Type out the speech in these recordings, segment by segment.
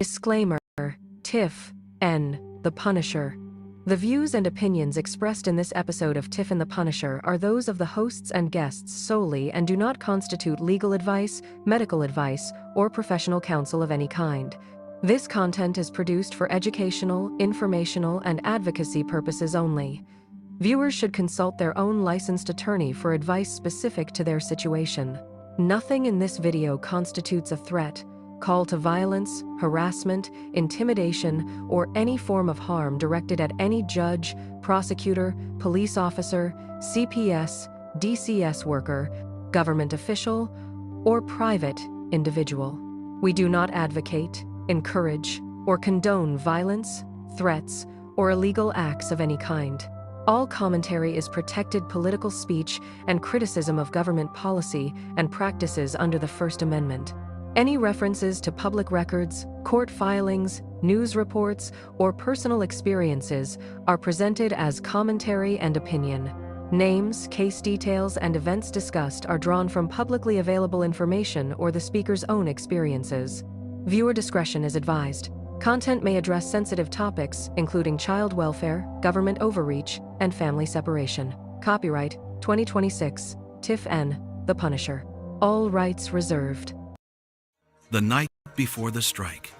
Disclaimer: Tiff, N, the Punisher. The views and opinions expressed in this episode of Tiff and the Punisher are those of the hosts and guests solely and do not constitute legal advice, medical advice, or professional counsel of any kind. This content is produced for educational, informational, and advocacy purposes only. Viewers should consult their own licensed attorney for advice specific to their situation. Nothing in this video constitutes a threat, call to violence, harassment, intimidation, or any form of harm directed at any judge, prosecutor, police officer, CPS, DCS worker, government official, or private individual. We do not advocate, encourage, or condone violence, threats, or illegal acts of any kind. All commentary is protected political speech and criticism of government policy and practices under the First Amendment. Any references to public records, court filings, news reports, or personal experiences are presented as commentary and opinion. Names, case details, and events discussed are drawn from publicly available information or the speaker's own experiences. Viewer discretion is advised. Content may address sensitive topics, including child welfare, government overreach, and family separation. Copyright 2026, Tiff N, The Punisher. All rights reserved. The night before the strike.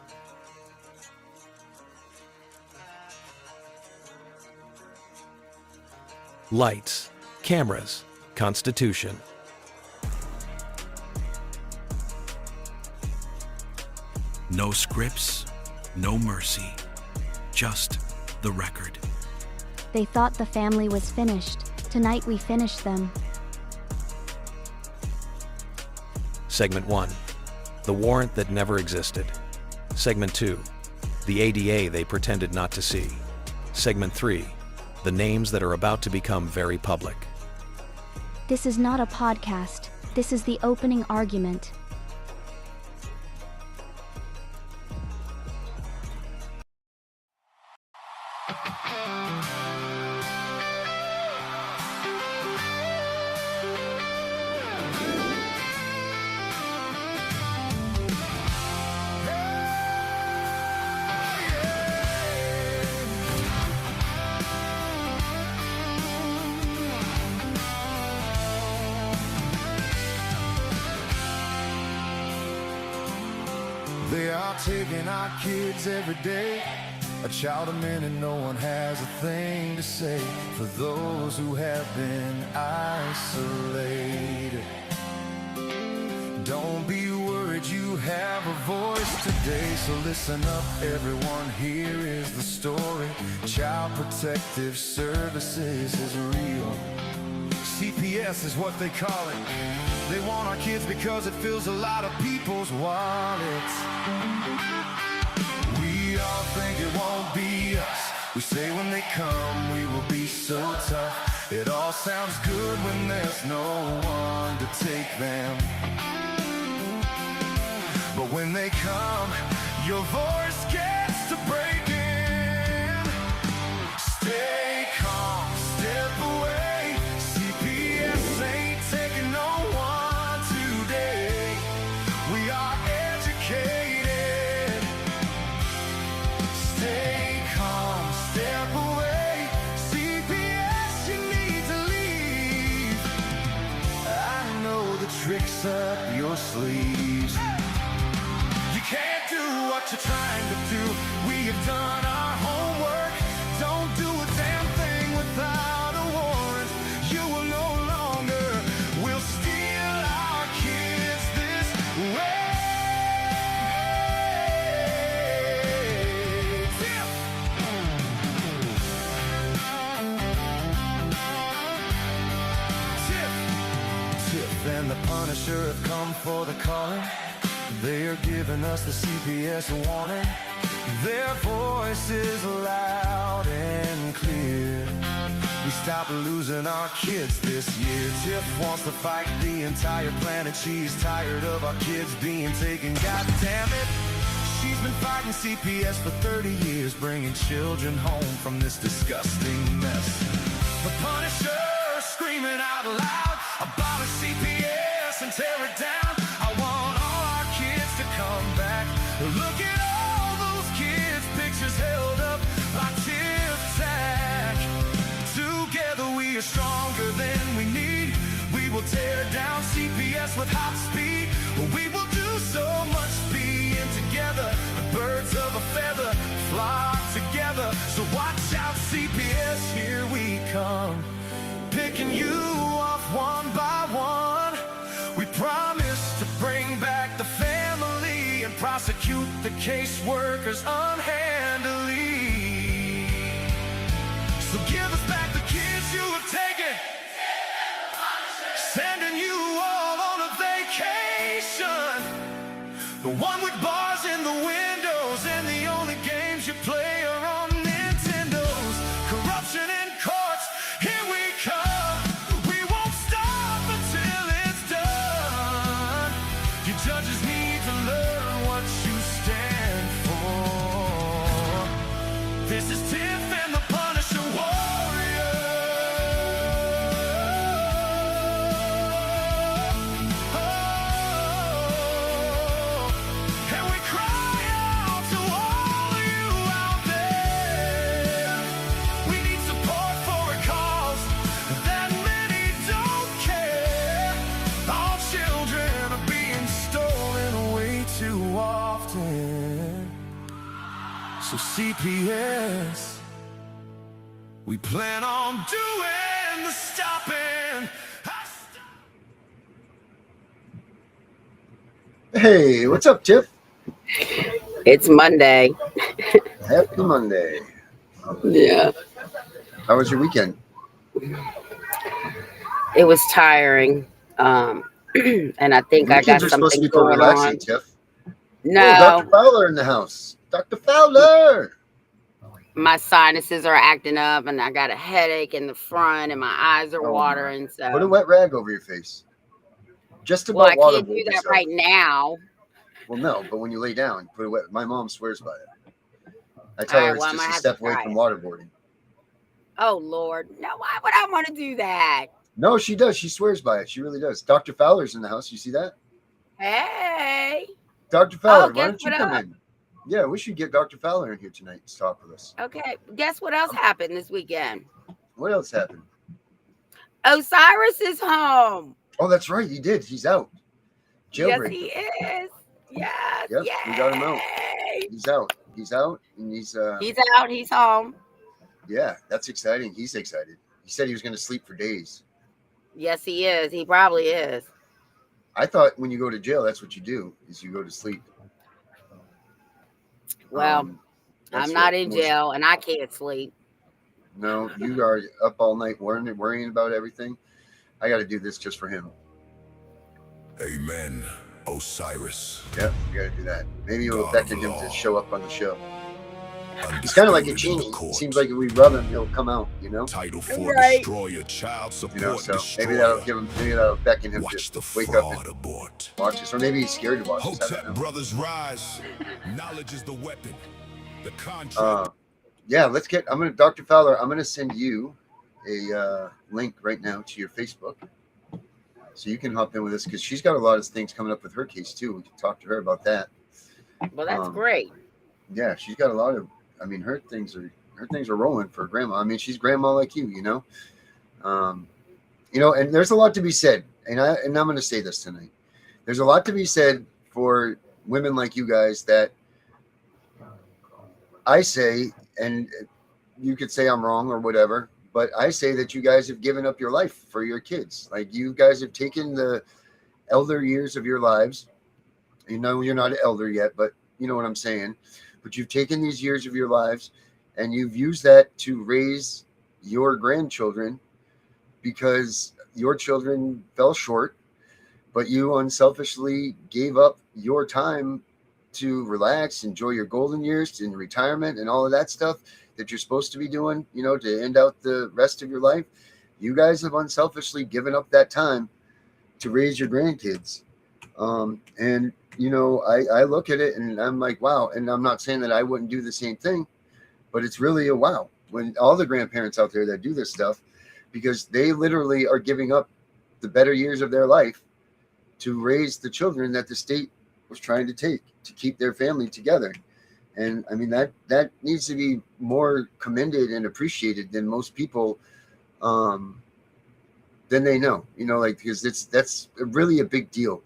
Lights, cameras, Constitution. No scripts, no mercy, just the record. They thought the family was finished. Tonight we finished them. Segment 1. The warrant that never existed. Segment 2. The ADA they pretended not to see. Segment 3. The names that are about to become very public. This is not a podcast. This is the opening argument. They are taking our kids every day. A child a minute, no one has a thing to say for those who have been isolated. Don't be worried, you have a voice today. So listen up, everyone, here is the story. Child Protective Services is real. CPS is what they call it. They want our kids because it fills a lot of people's wallets. We all think it won't be us. We say when they come we will be so tough. It all sounds good when there's no one to take them. But when they come, your voice gets to breaking. Stay calm, step away. CPS ain't taking no one today. We are educated. Stay calm, step away. CPS, you need to leave. I know the tricks up your sleeves. You can't do what you're trying to do. We have done our homework. Don't do a damn thing without a warrant. You will no longer will steal our kids this way. Tiff and the Punisher have come for the calling. They are giving us the CPS warning. Their voice is loud and clear. We stopped losing our kids this year. Tiff wants to fight the entire planet. She's tired of our kids being taken. God damn it. She's been fighting CPS for 30 years, bringing children home from this disgusting mess. The Punisher screaming out loud, abolish CPS and tear it down. I want all our kids to come back. Look at all stronger than we need. We will tear down CPS with hot speed. We will do so much being together. Birds of a feather flock together. So watch out, CPS, here we come. Picking you off one by one. We promise to bring back the family and prosecute the caseworkers unhandily. So give us back the kids you have taken, sending you all on a vacation. The one with bars in the windows and the only games you play are on Nintendos. Corruption in courts, here we come. We won't stop until it's done. You judges need to learn what you stand for. This is Tiff and the Punisher Warrior. And we cry out to all of you out there. We need support for a cause that many don't care. Our children are being stolen way too often. So CPS, we plan on doing the stopping. Hey, what's up, Tiff? It's Monday. Happy Monday. Yeah. How was your weekend? It was tiring. And I think I got Weekends are supposed to something be for going relaxing, on. Tiff. Oh, No, Dr. Fowler in the house. Dr. Fowler! my sinuses are acting up and I got a headache in the front and my eyes are Oh, watering. Put a So, wet rag over your face. Just about well, I water can't do that yourself. right now. Well, no, but when you lay down, put a wet. My mom swears by it. I All tell right, her well, it's I'm just gonna a have step to away try from it. waterboarding. Oh, Lord. No, why would I want to do that? No, she does. She swears by it. She really does. Dr. Fowler's in the house. You see that? Hey. Dr. Fowler, why guess don't you what come up? in? Yeah, we should get Dr. Fowler in here tonight to talk with us. Okay. Guess what else happened this weekend? What else happened? Osiris is home. Oh, that's right. He did. He's out. Yes, Jailbreak. he is. Yes. Yep, we got him out. Yay. He's out. He's out, and he's out. He's home. yeah, that's exciting. He's excited. He said he was going to sleep for days. Yes, he is. He probably is. I thought when you go to jail, that's what you do, is you go to sleep. Well, That's I'm not what in most- jail and I can't sleep. No, you are up all night worrying about everything. I got to do this just for him. Amen, Osiris. Yep, you got to do that. Maybe you'll God beckon of him law. to show up on the show. It's kind of like a Undisputed in the genie. It court. seems like if we rub him, he'll come out. You know. Title 4 Right. destroyer, child support You know. So destroyer. maybe that'll give him. Maybe that'll beckon him Watch the to wake up fraud and abort. watch this, or maybe he's scared to watch this. I Hotep don't know. brothers rise. Knowledge is the weapon. The contract. Yeah, let's get. I'm gonna, Dr. Fowler. I'm gonna send you a link right now to your Facebook, so you can hop in with us because she's got a lot of things coming up with her case too. We can talk to her about that. Well, that's Um, great. Yeah, she's got a lot of. I mean, her things are rolling for grandma. I mean, she's grandma like you, you know. And there's a lot to be said, and I'm going to say this tonight. There's a lot to be said for women like you guys that I say, and you could say I'm wrong or whatever, but I say that you guys have given up your life for your kids. Like, you guys have taken the elder years of your lives. You know, you're not an elder yet, but you know what I'm saying. But you've taken these years of your lives and you've used that to raise your grandchildren because your children fell short, but you unselfishly gave up your time to relax, enjoy your golden years in retirement and all of that stuff that you're supposed to be doing, you know, to end out the rest of your life. You guys have unselfishly given up that time to raise your grandkids. And, you know, I look at it and I'm like, wow. And I'm not saying that I wouldn't do the same thing, but it's really a wow when all the grandparents out there that do this stuff, because they literally are giving up the better years of their life to raise the children that the state was trying to take to keep their family together. And I mean, that needs to be more commended and appreciated than most people then they know, like, because that's really a big deal.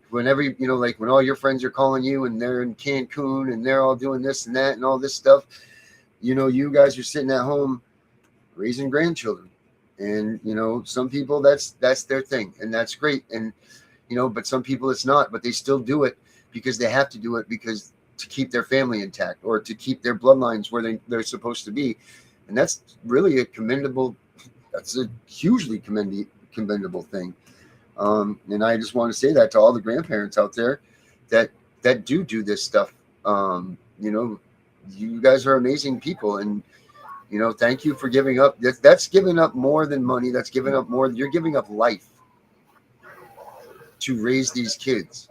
Whenever, like when all your friends are calling you and they're in Cancun and they're all doing this and that and all this stuff, you guys are sitting at home raising grandchildren. And, some people that's their thing, and that's great. And, but some people it's not, but they still do it because they have to do it because to keep their family intact or to keep their bloodlines where they're supposed to be. And that's really that's a hugely commendable thing. And I just want to say that to all the grandparents out there that do this stuff. You guys are amazing people, and thank you for giving up. That's giving up more than money. That's giving up more. You're giving up life to raise these kids,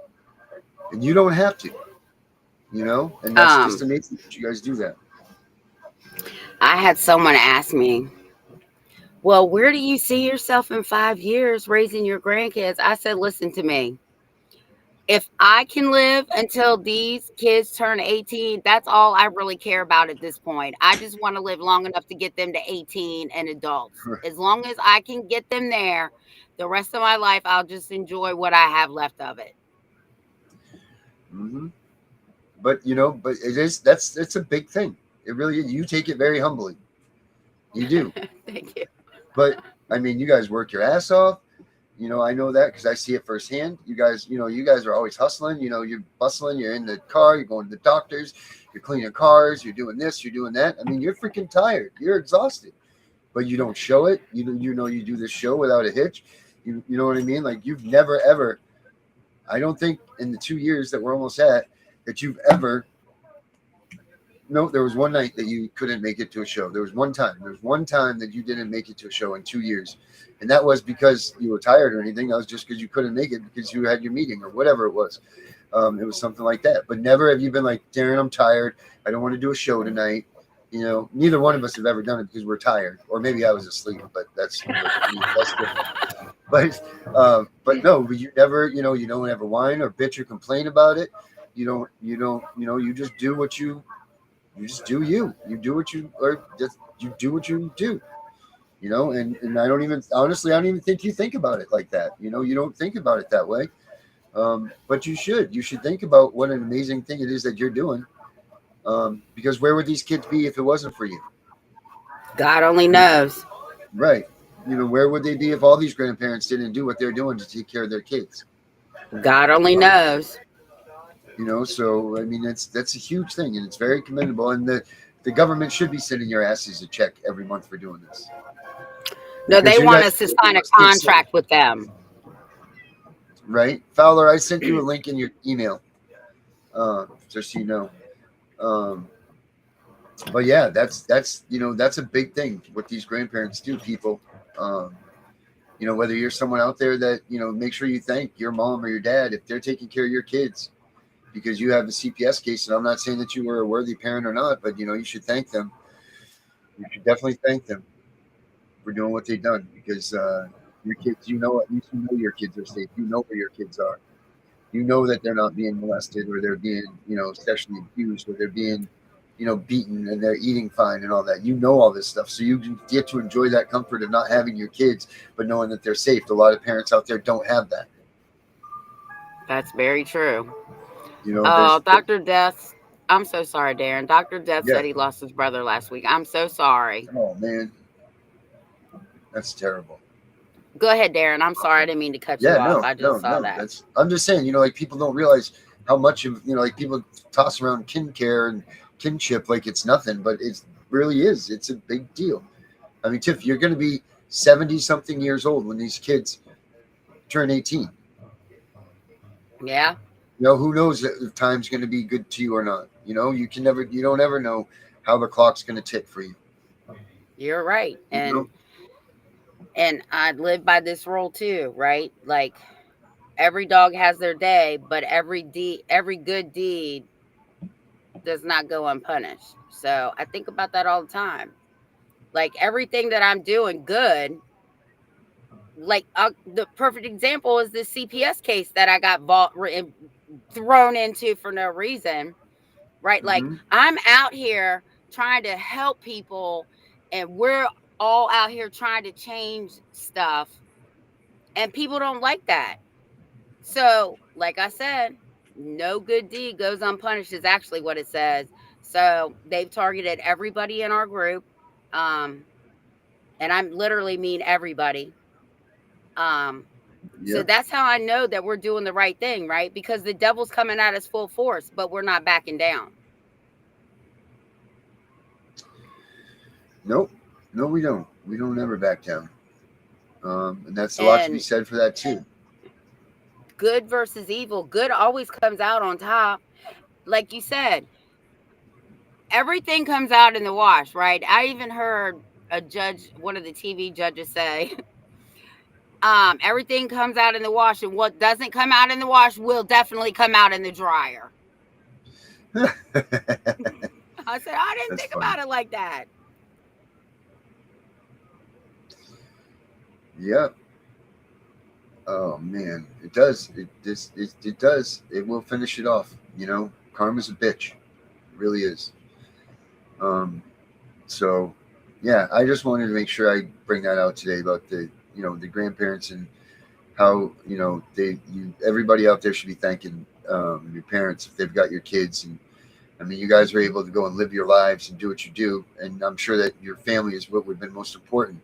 and you don't have to. And that's just amazing that you guys do that. I had someone ask me, well, where do you see yourself in 5 years raising your grandkids? I said, listen to me. If I can live until these kids turn 18, that's all I really care about at this point. I just want to live long enough to get them to 18 and adults. As long as I can get them there, the rest of my life, I'll just enjoy what I have left of it. Mm-hmm. But, but it's a big thing. It really is. You take it very humbly. You do. Thank you. But, I mean, you guys work your ass off. I know that because I see it firsthand. You guys are always hustling. You're bustling. You're in the car. You're going to the doctors. You're cleaning cars. You're doing this. You're doing that. I mean, you're freaking tired. You're exhausted. But you don't show it. You do this show without a hitch. You know what I mean? Like, you've never, ever, I don't think in the 2 years that we're almost at, that you've ever, no, there was one night that you couldn't make it to a show. There was one time that you didn't make it to a show in 2 years. And that was because you were tired or anything. That was just because you couldn't make it because you had your meeting or whatever it was. It was something like that. But never have you been like, Darren, I'm tired. I don't want to do a show tonight. Neither one of us have ever done it because we're tired. Or maybe I was asleep, but that's different. But no, you never, you don't ever whine or bitch or complain about it. You just do what you do you do what you do what you do. And I don't even think you think about it like that. You don't think about it that way. But you should think about what an amazing thing it is that you're doing. Because where would these kids be if it wasn't for you? God only knows. Right. Where would they be if all these grandparents didn't do what they're doing to take care of their kids? God only knows. So I mean, that's a huge thing, and it's very commendable. And the government should be sending your asses a check every month for doing this. No, they want us to sign a contract with them. Right, Fowler, I sent you a link in your email, just so you know. But yeah, that's a big thing. What these grandparents do, people. Whether you're someone out there that make sure you thank your mom or your dad if they're taking care of your kids, because you have a CPS case. And I'm not saying that you were a worthy parent or not, but you should thank them. You should definitely thank them for doing what they've done, because your kids, at least your kids are safe. You know where your kids are. You know that they're not being molested, or they're being, sexually abused, or they're being, beaten, and they're eating fine and all that. All this stuff. So you get to enjoy that comfort of not having your kids, but knowing that they're safe. A lot of parents out there don't have that. That's very true. Dr. Death, I'm so sorry, Darren. Dr. Death said he lost his brother last week. I'm so sorry. Oh, man. That's terrible. Go ahead, Darren. I'm sorry. I didn't mean to cut you off. I just saw that. I'm just saying, people don't realize how much of, people toss around kin care and kinship like it's nothing, but it really is. It's a big deal. I mean, Tiff, you're going to be 70-something years old when these kids turn 18. Yeah. Who knows if time's going to be good to you or not? You don't ever know how the clock's going to tick for you. You're right. And I live by this rule too, right? Like, every dog has their day, but every good deed does not go unpunished. So I think about that all the time. Like, everything that I'm doing good, like the perfect example is this CPS case that I got thrown into for no reason, right? Mm-hmm. Like, I'm out here trying to help people, and we're all out here trying to change stuff, And people don't like that. So, like I said, no good deed goes unpunished is actually what it says. So they've targeted everybody in our group. And I literally mean everybody. So Yep. that's how I know that we're doing the right thing, right? Because the devil's coming at us full force, but we're not backing down. Nope. No, we don't. We don't ever back down. And that's a lot to be said for that too. Good versus evil. Good always comes out on top. Like you said, everything comes out in the wash, right? I even heard a judge, one of the TV judges say, everything comes out in the wash, and what doesn't come out in the wash will definitely come out in the dryer. I said, I didn't think about it like that. Yep. Oh man, it does. It does. It will finish it off. You know, karma's a bitch. It really is. So yeah, I just wanted to make sure I bring that out today about the the grandparents and how everybody out there should be thanking your parents if they've got your kids. And I mean, you guys are able to go and live your lives and do what you do, and I'm sure that your family is what would have been most important.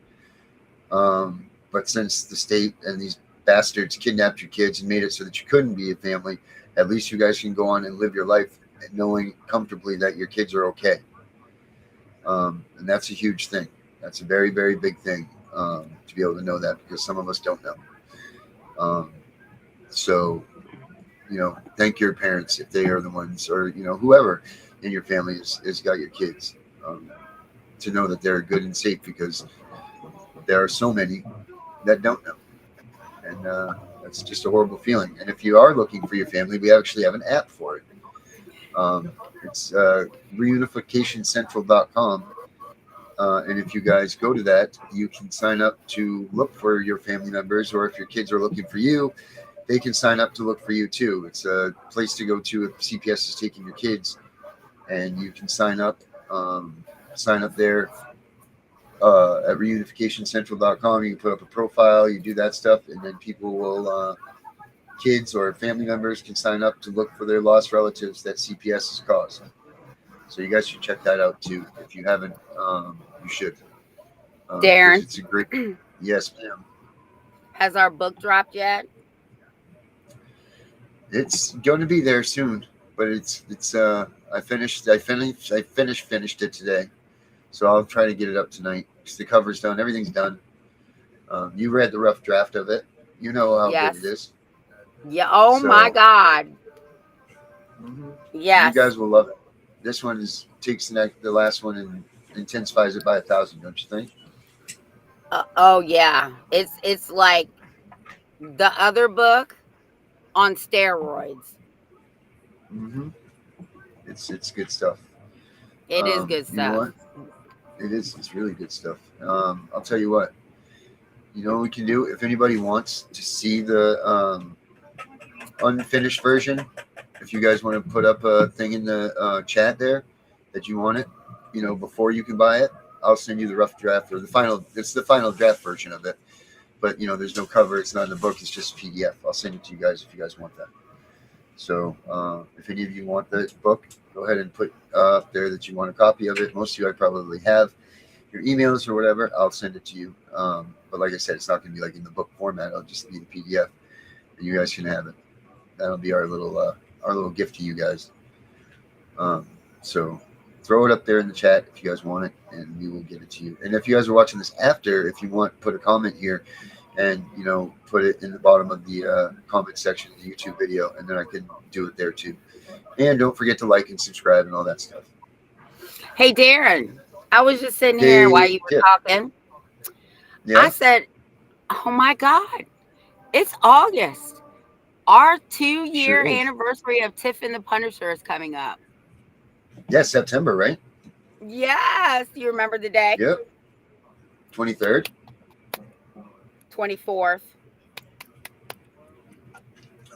But since the state and these bastards kidnapped your kids and made it so that you couldn't be a family, at least you guys can go on and live your life knowing comfortably that your kids are okay. And that's a huge thing. That's a very, very big thing to be able to know that, because some of us don't know. So, thank your parents if they are the ones, or, whoever in your family has got your kids, to know that they're good and safe, because there are so many that don't know. And that's just a horrible feeling. And if you are looking for your family, we actually have an app for it. It's reunificationcentral.com. And if you guys go to that, you can sign up to look for your family members, or if your kids are looking for you, they can sign up to look for you too. It's a place to go to if CPS is taking your kids, and you can sign up there at reunificationcentral.com. You can put up a profile, you do that stuff, and then people will, kids or family members can sign up to look for their lost relatives that CPS has caused. So you guys should check that out too. If you haven't, you should. Darren, it's a great. Yes, ma'am. Has our book dropped yet? It's going to be there soon, but it's I finished it today, so I'll try to get it up tonight. The cover's done, everything's done. You read the rough draft of it. You know how good it is. Yeah. Oh my God. Mm-hmm. Yes. You guys will love it. This one takes the last one and intensifies it by 1,000. Don't you think? Oh yeah. It's like the other book on steroids. Mm-hmm. It's good stuff. It is good You know stuff. what? It is. It's really good stuff. I'll tell you what. You know what we can do? If anybody wants to see the unfinished version, if you guys want to put up a thing in the chat there that you want it, before you can buy it, I'll send you the rough draft, or the final. It's the final draft version of it. But there's no cover. It's not in the book. It's just PDF. I'll send it to you guys if you guys want that. So if any of you want the book, go ahead and put up there that you want a copy of it. Most of you I probably have your emails or whatever. I'll send it to you. But like I said, it's not going to be like in the book format. It'll just be the PDF, and you guys can have it. That'll be our little gift to you guys. So throw it up there in the chat if you guys want it, and we will get it to you. And if you guys are watching this after, if you want, put a comment here, and put it in the bottom of the comment section of the YouTube video, and then I can do it there too. And don't forget to like and subscribe and all that stuff. Hey Darren, I was just sitting here while you were talking. Yeah. I said, oh my God, it's August. Our 2-year anniversary of Tiff and the Punisher is coming up. Yeah, September, right? Yes. Do you remember the day? Yep. 23rd. 24th.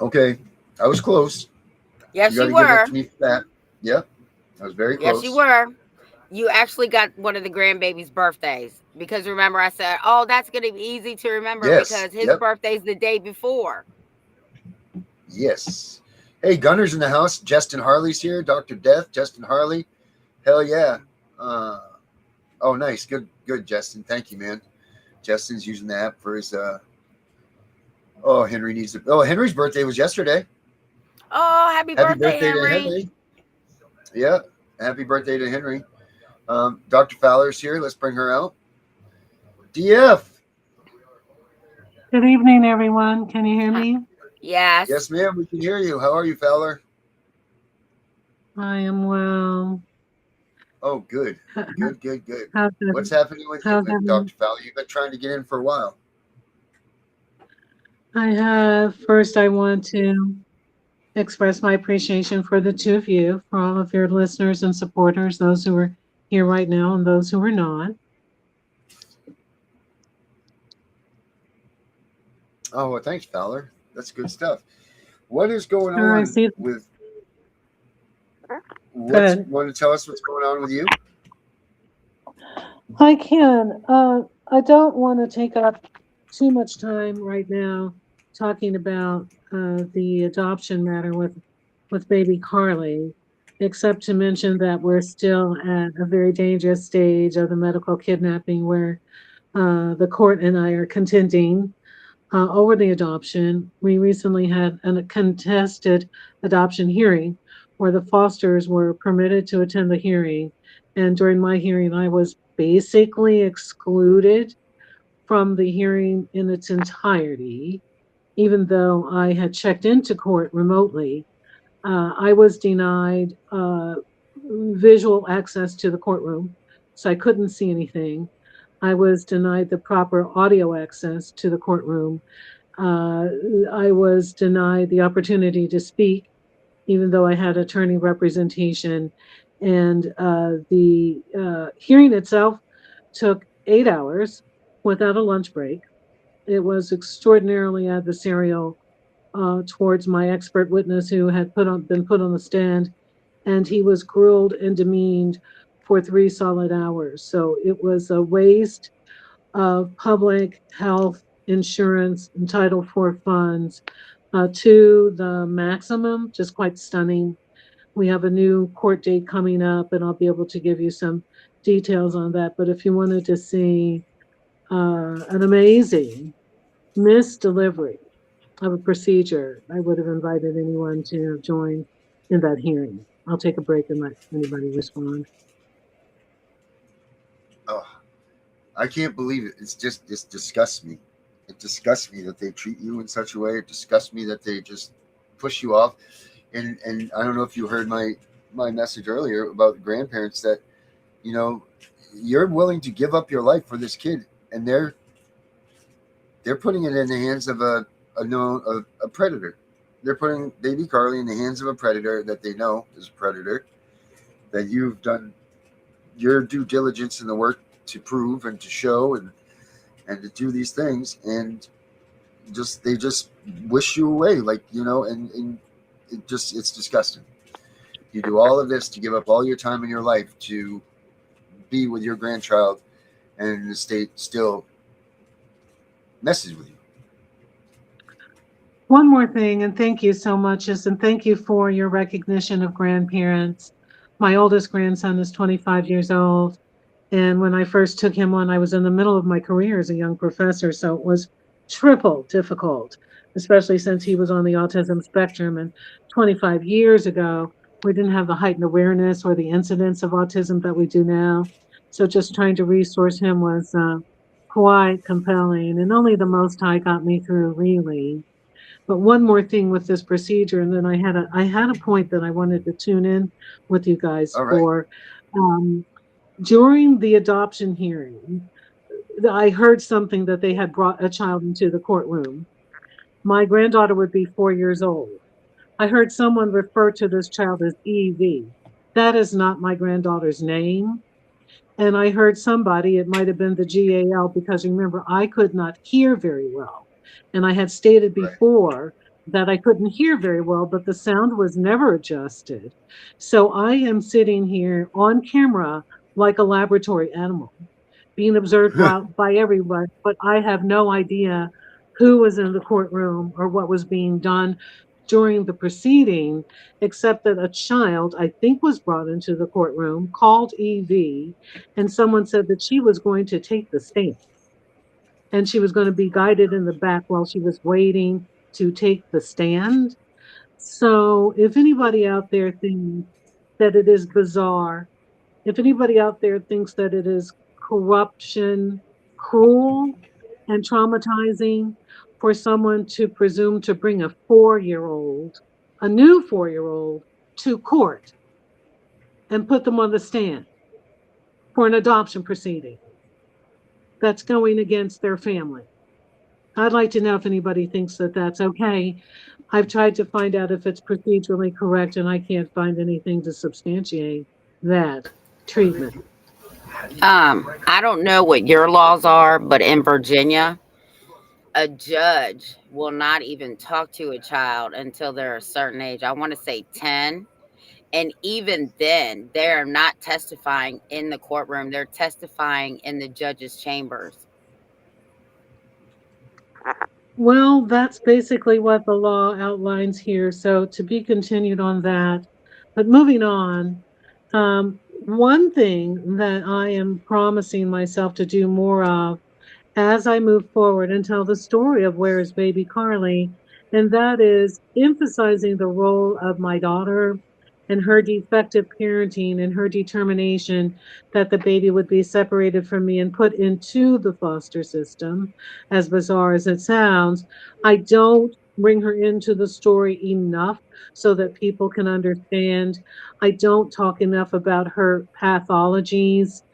Okay. I was close. Yes, you were. Yeah. I was very close. Yes, you were. you actually got one of the grandbaby's birthdays, because remember I said, oh, that's going to be easy to remember Yes. because his Yep. birthday's the day before. Yes. Hey, Gunner's in the house. Justin Harley's here. Dr. Death, Justin Harley. Hell yeah. Oh, nice. Good, Justin. Thank you, man. Justin's using the app for his. Oh, Henry needs to. Oh, Henry's birthday was yesterday. Oh, happy birthday, Henry. To Henry. Yeah. Happy birthday to Henry. Dr. Fowler's here. Let's bring her out. DF. Good evening, everyone. Can you hear me? Yes. Yes, ma'am. We can hear you. How are you, Fowler? I am well. Oh, good. Good. What's How's happening with you, Dr. Fowler? You've been trying to get in for a while. First, I want to express my appreciation for the two of you, for all of your listeners and supporters, those who are here right now and those who are not. Oh, well, thanks, Fowler. That's good stuff. What is going on with... Want to tell us what's going on with you? I can. I don't want to take up too much time right now talking about the adoption matter with baby Carly, except to mention that we're still at a very dangerous stage of the medical kidnapping where the court and I are contending over the adoption. We recently had a contested adoption hearing where the fosters were permitted to attend the hearing. And during my hearing, I was basically excluded from the hearing in its entirety, even though I had checked into court remotely. I was denied visual access to the courtroom, so I couldn't see anything. I was denied the proper audio access to the courtroom. I was denied the opportunity to speak, even though I had attorney representation. And the hearing itself took 8 hours without a lunch break. It was extraordinarily adversarial towards my expert witness who had been put on the stand, and he was grilled and demeaned for 3 solid hours. So it was a waste of public health insurance and Title IV funds to the maximum, just quite stunning. We have a new court date coming up, and I'll be able to give you some details on that. But if you wanted to see an amazing misdelivery of a procedure, I would have invited anyone to join in that hearing. I'll take a break and let anybody respond. Oh, I can't believe it. It disgusts me. It disgusts me that they treat you in such a way. It disgusts me that they just push you off. And I don't know if you heard my message earlier about grandparents that, you know, you're willing to give up your life for this kid, and they're putting it in the hands of a predator. They're putting baby Carly in the hands of a predator that they know is a predator, that you've done your due diligence in the work to prove and to show and to do these things, and they just wish you away, like, you know, and it's disgusting. You do all of this to give up all your time in your life to be with your grandchild, and the state still messes with you. One more thing, and thank you so much, and thank you for your recognition of grandparents. My oldest grandson is 25 years old, and when I first took him on, I was in the middle of my career as a young professor, so it was triple difficult, especially since he was on the autism spectrum. And 25 years ago, we didn't have the heightened awareness or the incidence of autism that we do now. So just trying to resource him was quite compelling, and only the Most High got me through, really. But one more thing with this procedure, and then I had a point that I wanted to tune in with you guys for. During the adoption hearing, I heard something that they had brought a child into the courtroom. My granddaughter would be 4 years old. I heard someone refer to this child as EV. That is not my granddaughter's name. And I heard somebody, it might have been the GAL, because remember, I could not hear very well. And I had stated before that I couldn't hear very well, but the sound was never adjusted. So I am sitting here on camera like a laboratory animal, being observed by everyone, but I have no idea who was in the courtroom or what was being done during the proceeding, except that a child, I think, was brought into the courtroom, called EV, and someone said that she was going to take the stand and she was going to be guided in the back while she was waiting to take the stand. So if anybody out there thinks that it is bizarre, if anybody out there thinks that it is corruption, cruel, and traumatizing for someone to presume to bring a 4-year-old, a new 4-year-old, to court and put them on the stand for an adoption proceeding that's going against their family. I'd like to know if anybody thinks that that's okay. I've tried to find out if it's procedurally correct, and I can't find anything to substantiate that treatment. I don't know what your laws are, but in Virginia, a judge will not even talk to a child until they're a certain age. I want to say 10. And even then, they're not testifying in the courtroom. They're testifying in the judge's chambers. Well, that's basically what the law outlines here. So to be continued on that. But moving on, one thing that I am promising myself to do more of as I move forward and tell the story of Where is Baby Carly, and that is emphasizing the role of my daughter and her defective parenting and her determination that the baby would be separated from me and put into the foster system, as bizarre as it sounds. I don't bring her into the story enough so that people can understand. I don't talk enough about her pathologies.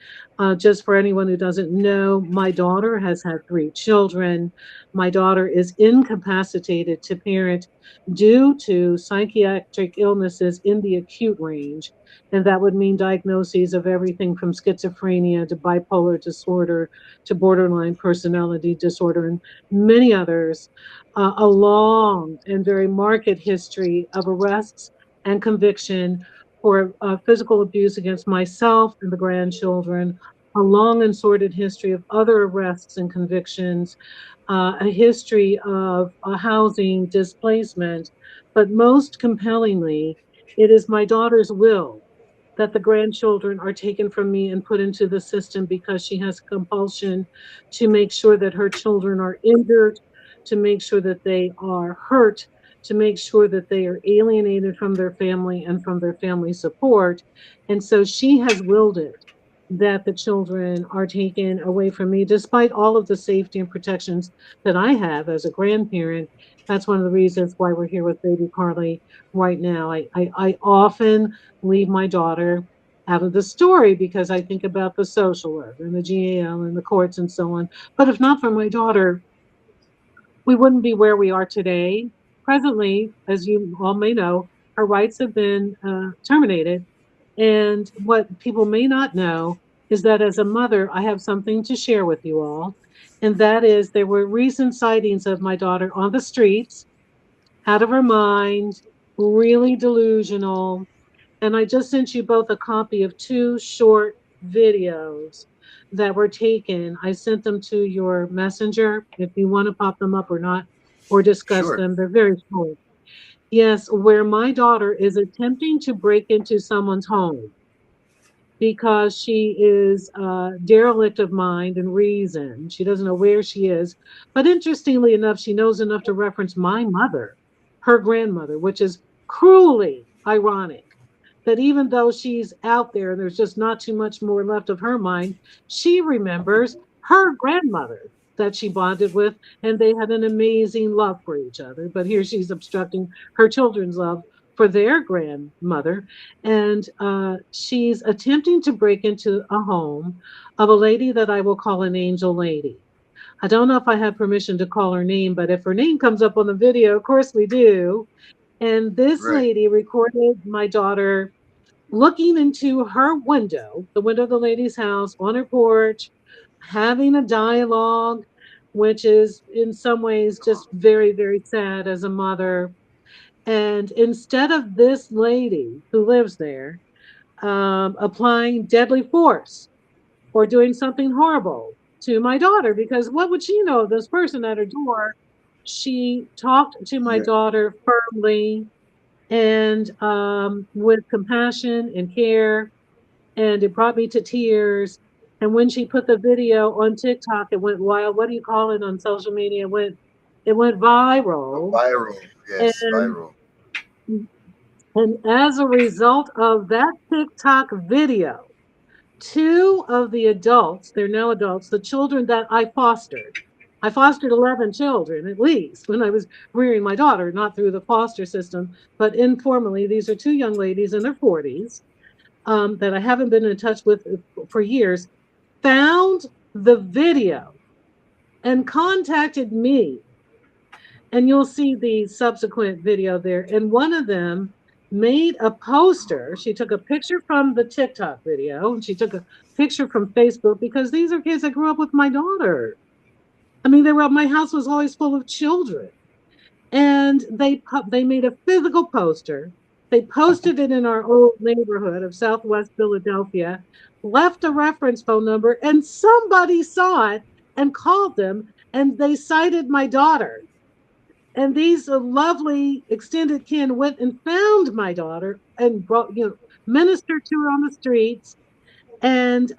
Just for anyone who doesn't know, my daughter has had 3 children. My daughter is incapacitated to parent due to psychiatric illnesses in the acute range. And that would mean diagnoses of everything from schizophrenia to bipolar disorder to borderline personality disorder and many others. A long and very marked history of arrests and conviction for physical abuse against myself and the grandchildren, a long and sordid history of other arrests and convictions, a history of housing displacement, but most compellingly, it is my daughter's will that the grandchildren are taken from me and put into the system because she has compulsion to make sure that her children are injured, to make sure that they are hurt, to make sure that they are alienated from their family and from their family support. And so she has willed it that the children are taken away from me, despite all of the safety and protections that I have as a grandparent. That's one of the reasons why we're here with baby Carly right now. I often leave my daughter out of the story because I think about the social worker and the GAL and the courts and so on. But if not for my daughter, we wouldn't be where we are today. Presently, as you all may know, her rights have been terminated. And what people may not know is that as a mother, I have something to share with you all. And that is there were recent sightings of my daughter on the streets, out of her mind, really delusional. And I just sent you both a copy of 2 short videos that were taken. I sent them to your messenger if you want to pop them up or not, or discuss Sure. them. They're very short. Yes, where my daughter is attempting to break into someone's home because she is derelict of mind and reason. She doesn't know where she is. But interestingly enough, she knows enough to reference my mother, her grandmother, which is cruelly ironic that even though she's out there and there's just not too much more left of her mind, she remembers her grandmother that she bonded with, and they had an amazing love for each other. But here she's obstructing her children's love for their grandmother, and she's attempting to break into a home of a lady that I will call an angel lady. I don't know if I have permission to call her name, but if her name comes up on the video, of course we do. And this Right. lady recorded my daughter looking into her window, the window of the lady's house, on her porch, having a dialogue, which is in some ways just very, very sad as a mother. And instead of this lady who lives there applying deadly force or doing something horrible to my daughter, because what would she know of this person at her door? She talked to my daughter firmly and with compassion and care, and it brought me to tears. And when she put the video on TikTok, it went wild. What do you call it on social media? It went viral. Viral, yes, viral. And as a result of that TikTok video, 2 of the adults, they're now adults, the children that I fostered 11 children at least when I was rearing my daughter, not through the foster system, but informally. These are 2 young ladies in their 40s that I haven't been in touch with for years, found the video and contacted me. And you'll see the subsequent video there. And one of them made a poster. She took a picture from the TikTok video, and she took a picture from Facebook, because these are kids that grew up with my daughter. I mean, my house was always full of children. And they made a physical poster. They posted it in our old neighborhood of Southwest Philadelphia, left a reference phone number, and somebody saw it and called them, and they cited my daughter. And these lovely extended kin went and found my daughter and brought, ministered to her on the streets and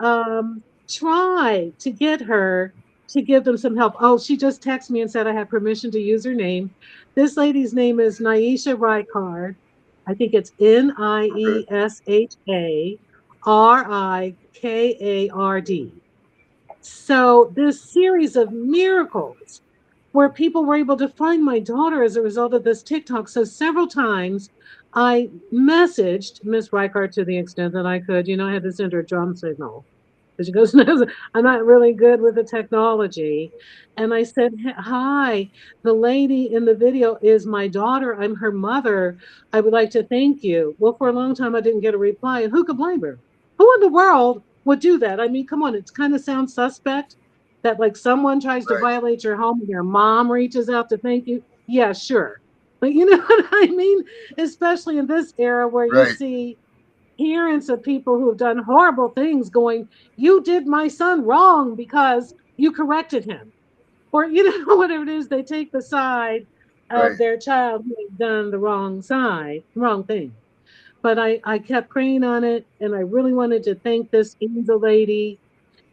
tried to get her to give them some help. Oh, she just texted me and said I had permission to use her name. This lady's name is Niesha Ricard. I think it's NIESHA RIKARD. So this series of miracles where people were able to find my daughter as a result of this TikTok. So several times I messaged Miss Ricard to the extent that I could. I had to send her a drum signal. She goes, no, I'm not really good with the technology. And I said, hi, the lady in the video is my daughter. I'm her mother. I would like to thank you. Well, for a long time, I didn't get a reply. And who could blame her? Who in the world would do that? I mean, come on, it's kind of sounds suspect that like someone tries to violate your home and your mom reaches out to thank you. Yeah, sure. But you know what I mean? Especially in this era where you see parents of people who have done horrible things going, you did my son wrong because you corrected him. Or, whatever it is, they take the side of their child who has done the wrong thing. But I kept praying on it, and I really wanted to thank this angel lady.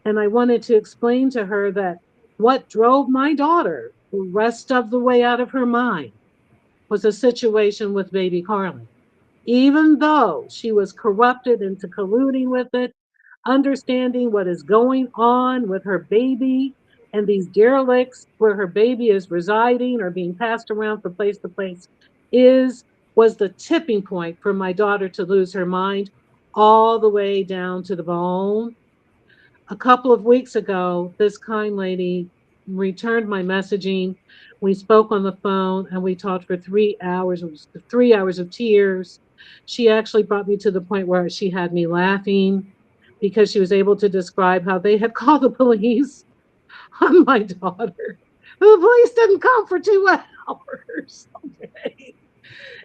And I wanted to explain to her that what drove my daughter the rest of the way out of her mind was a situation with baby Carly. Even though she was corrupted into colluding with it, understanding what is going on with her baby and these derelicts where her baby is residing or being passed around from place to place was the tipping point for my daughter to lose her mind all the way down to the bone. A couple of weeks ago, this kind lady returned my messaging. We spoke on the phone and we talked for 3 hours. It was 3 hours of tears. She actually brought me to the point where she had me laughing because she was able to describe how they had called the police on my daughter. The police didn't come for 2 hours. Okay.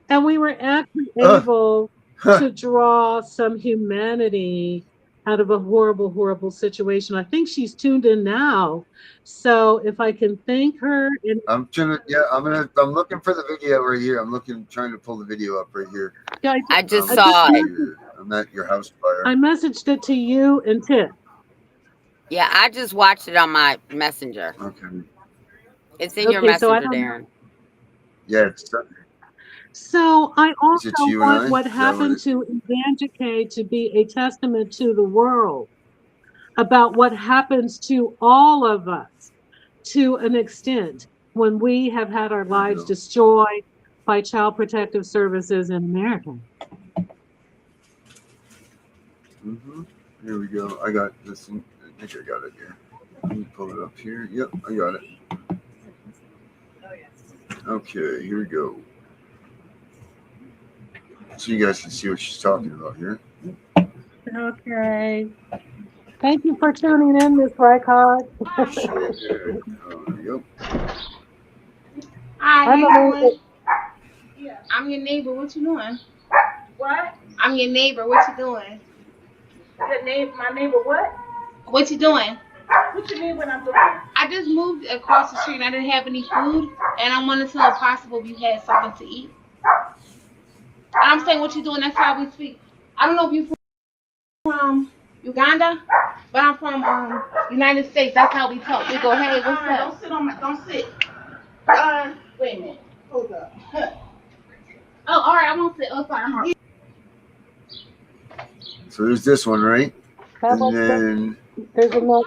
And we were actually able to draw some humanity out of a horrible, horrible situation. I think she's tuned in now. So if I can thank her. I'm looking for the video right here. Trying to pull the video up right here. Yeah, I just saw it. I'm at your house fire. I messaged it to you and Tiff. Yeah, I just watched it on my messenger. Okay. It's in your messenger, Darren. Yeah, it's So I also want what happened to Evangeline to be a testament to the world about what happens to all of us to an extent when we have had our lives destroyed by Child Protective Services in America. Here we go. I got this. I think I got it here. Let me pull it up here. Yep, I got it. Okay, here we go. So you guys can see what she's talking about here. Okay. Thank you for tuning in, Ms. Ricard. There we go. Hi, how you doing? I'm your neighbor. What you doing? What? I'm your neighbor. What you doing? My neighbor what? What you doing? What you mean what I'm doing? I just moved across the street and I didn't have any food, and I wanted to know if possible if you had something to eat. And I'm saying what you doing, that's how we speak. I don't know if you're from Uganda, but I'm from United States. That's how we talk. We go, hey, what's up? Don't sit. Wait a minute. Hold up. Oh, all right, I won't sit. Oh, sorry, I'm wrong. So there's this one, right? And then there's another.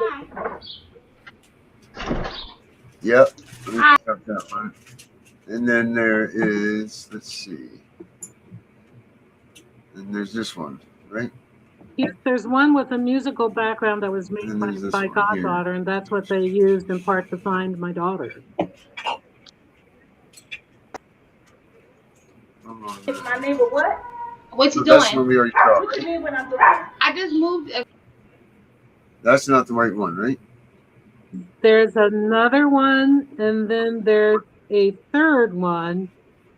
Yep. Let me cut that one. And then there is, let's see. And there's this one, right? Yes, there's one with a musical background that was made by goddaughter, and that's what they used in part to find my daughter. My neighbor what? What you That's doing? what we already saw. What you mean what I'm doing? I just moved. That's not the right one, right? There's another one, and then there's a third one,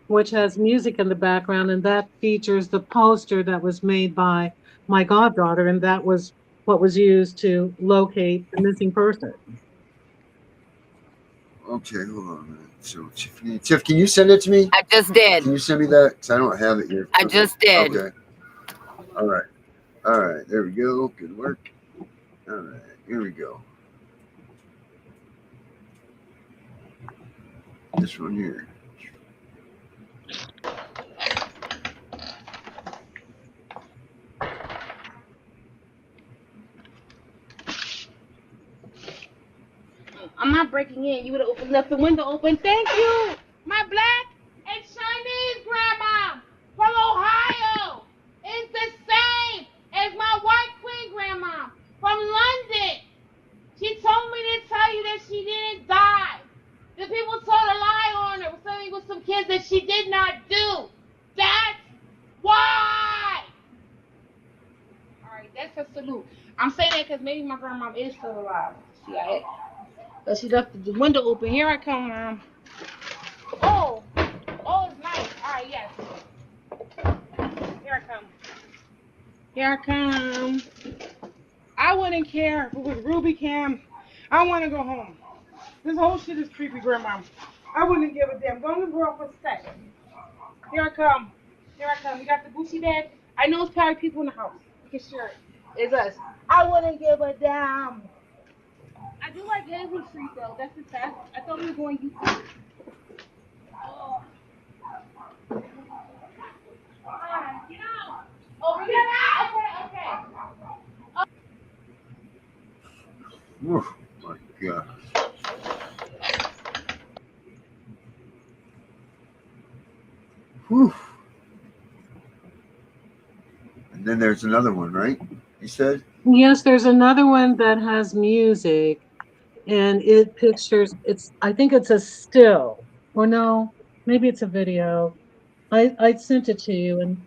which has music in the background, and that features the poster that was made by my goddaughter, and that was what was used to locate the missing person. Okay, hold on a minute. So, Tiff, can you send it to me? I just did. Can you send me that? Because I don't have it here. I just did. Okay. All right. All right. There we go. Good work. All right. Here we go. This one here. I'm not breaking in. You would have left the window open. Thank you. My black and Chinese grandma from Ohio is the same as my white queen grandma from London. She told me to tell you that she didn't die. The people told a lie on her, saying it was some kids that she did not do. That's why. All right, that's a salute. I'm saying that because maybe my grandma is still alive. CIA. But she left the window open. Here I come, Mom. Oh, it's nice. All right, yes. Here I come. Here I come. I wouldn't care if it was Ruby Cam. I want to go home. This whole shit is creepy, Grandma. I wouldn't give a damn. Go in the world for a second. Here I come. Here I come. We got the Gucci bag. I know it's probably people in the house. You can share it. It's us. I wouldn't give a damn. I do like Hazel Street though. That's the test. I thought we were going YouTube. Oh. Get out. Over here. Okay. Oh my God. Whew. And then there's another one, right? You said? Yes, there's another one that has music, and it pictures, I think it's a still, or no, maybe it's a video. I sent it to you, and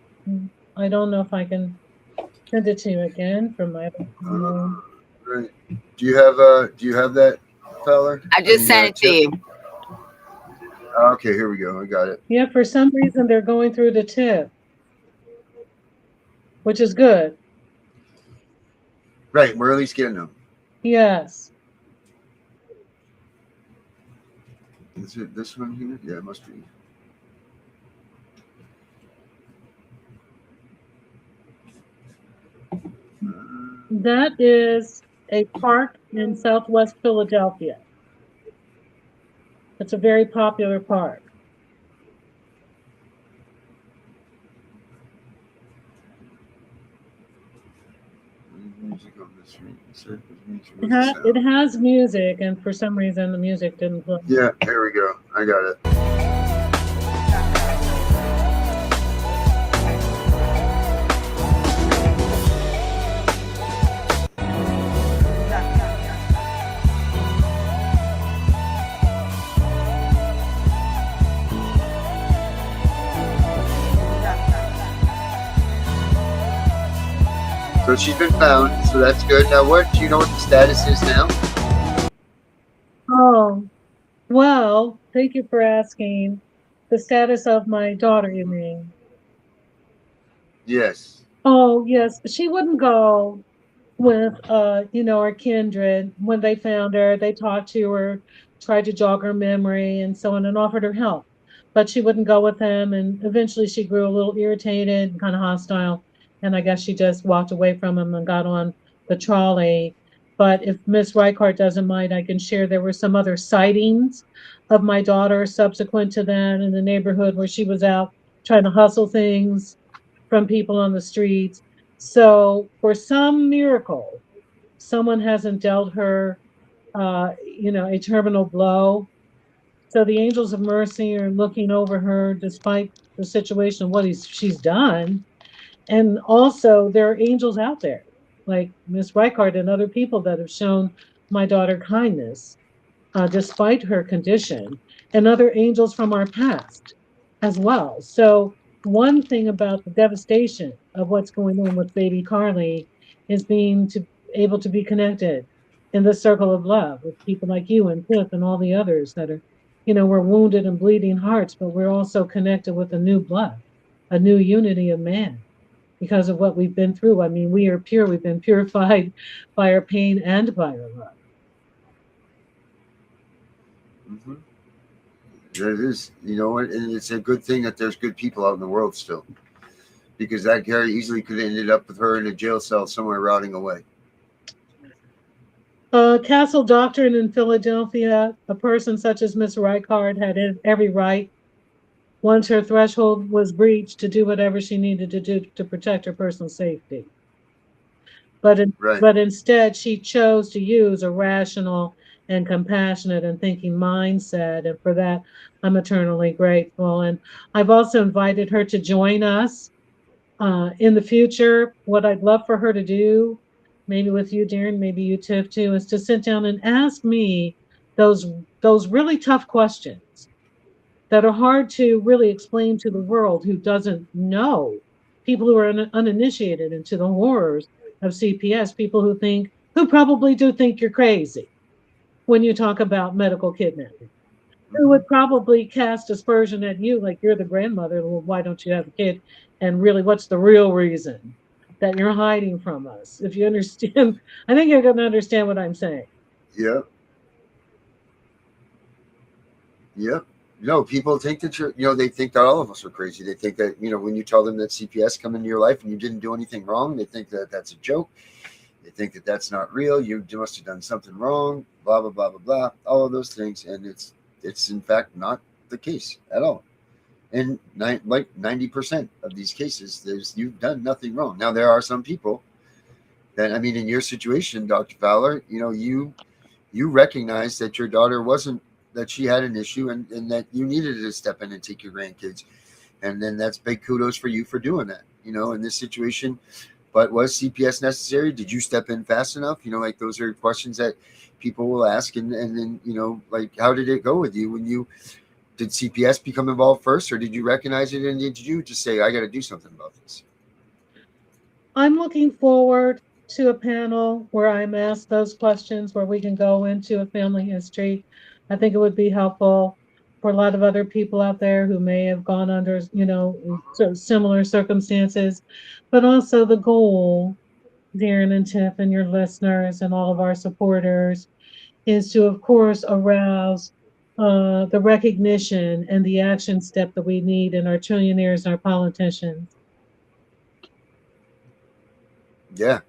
I don't know if I can send it to you again from my phone. Right. Do you have that, fella? I just sent it to you. Okay, here we go. I got it. Yeah, for some reason they're going through the tip, which is good. Right, we're at least getting them. Yes. Is it this one here? Yeah, it must be. That is a park in Southwest Philadelphia. It's a very popular park. Music on this ring. It has music, and for some reason the music didn't play. Yeah, here we go. I got it. So she's been found, so that's good. Now, do you know what the status is now? Oh, well, thank you for asking. The status of my daughter, you mean? Yes. Oh, yes. She wouldn't go with our kindred. When they found her, they talked to her, tried to jog her memory and so on, and offered her help, but she wouldn't go with them, and eventually she grew a little irritated and kind of hostile, and I guess she just walked away from him and got on the trolley. But if Miss Reichart doesn't mind, I can share there were some other sightings of my daughter subsequent to that in the neighborhood where she was out trying to hustle things from people on the streets. So for some miracle, someone hasn't dealt her, a terminal blow. So the angels of mercy are looking over her despite the situation of what she's done. And also there are angels out there like Miss Reichart and other people that have shown my daughter kindness despite her condition, and other angels from our past as well. So, one thing about the devastation of what's going on with baby Carly is able to be connected in the circle of love with people like you and Tiff and all the others that are, we're wounded and bleeding hearts, but we're also connected with a new blood, a new unity of man because of what we've been through. I mean, we are pure, we've been purified by our pain and by our love. Mm-hmm. It is, and it's a good thing that there's good people out in the world still, because that very easily could have ended up with her in a jail cell somewhere rotting away. Castle doctrine in Philadelphia, a person such as Miss Reichard had every right, once her threshold was breached, to do whatever she needed to do to protect her personal safety. But instead, she chose to use a rational and compassionate and thinking mindset. And for that, I'm eternally grateful. And I've also invited her to join us in the future. What I'd love for her to do, maybe with you, Darren, maybe you, Tiff, too, is to sit down and ask me those really tough questions that are hard to really explain to the world who doesn't know, people who are uninitiated into the horrors of CPS, people who probably do think you're crazy when you talk about medical kidnapping, who would probably cast aspersion at you like you're the grandmother. Well, why don't you have a kid? And really, what's the real reason that you're hiding from us? If you understand, I think you're going to understand what I'm saying. Yep. Yep. No, people think that they think that all of us are crazy. They think that, when you tell them that CPS come into your life and you didn't do anything wrong, they think that that's a joke. They think that that's not real. You must have done something wrong, blah, blah, blah, blah, blah, all of those things. And it's in fact not the case at all. And like 90% of these cases, you've done nothing wrong. Now, there are some people that, in your situation, Dr. Fowler, you recognize that your daughter that she had an issue and that you needed to step in and take your grandkids. And then that's big kudos for you for doing that, in this situation. But was CPS necessary? Did you step in fast enough? Those are questions that people will ask. And then, how did it go with you did CPS become involved first, or did you recognize it? And did you just say, I got to do something about this? I'm looking forward to a panel where I'm asked those questions, where we can go into a family history. I think it would be helpful for a lot of other people out there who may have gone under, similar circumstances. But also the goal, Darren and Tiff and your listeners and all of our supporters, is to, of course, arouse the recognition and the action step that we need in our trillionaires and our politicians. Yeah.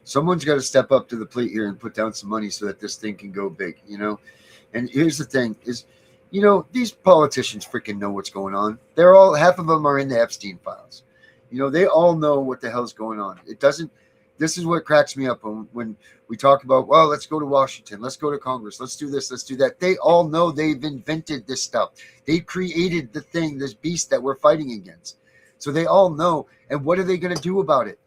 Someone's got to step up to the plate here and put down some money so that this thing can go big, And here's the thing is, these politicians freaking know what's going on. Half of them are in the Epstein files. They all know what the hell's going on. This is what cracks me up when we talk about, well, let's go to Washington, let's go to Congress, let's do this, let's do that. They all know they've invented this stuff. They created the thing, this beast that we're fighting against. So they all know. And what are they going to do about it?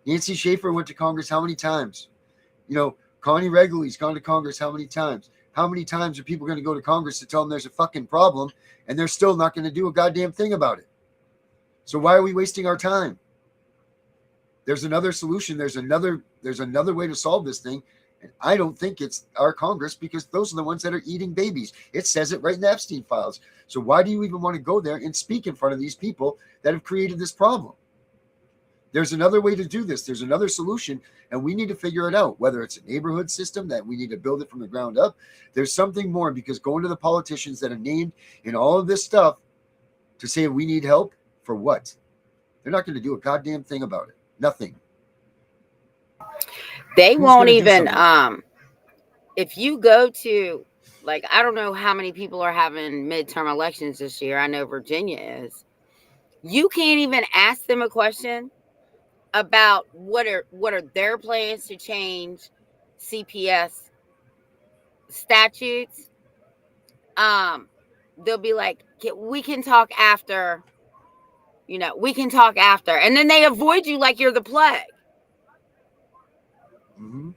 Nancy Schaefer went to Congress how many times? Connie Regali's gone to Congress how many times? How many times are people going to go to Congress to tell them there's a fucking problem and they're still not going to do a goddamn thing about it? So why are we wasting our time? There's another solution. There's another way to solve this thing. And I don't think it's our Congress, because those are the ones that are eating babies. It says it right in the Epstein files. So why do you even want to go there and speak in front of these people that have created this problem? There's another way to do this. There's another solution, and we need to figure it out, whether it's a neighborhood system that we need to build it from the ground up. There's something more, because going to the politicians that are named in all of this stuff to say we need help for what? They're not going to do a goddamn thing about it. Nothing. They won't even, if you go to, like, I don't know how many people are having midterm elections this year. I know Virginia is. You can't even ask them a question about what are their plans to change CPS statutes. They'll be like, we can talk after, we can talk after. And then they avoid you like you're the plague. Mm-hmm.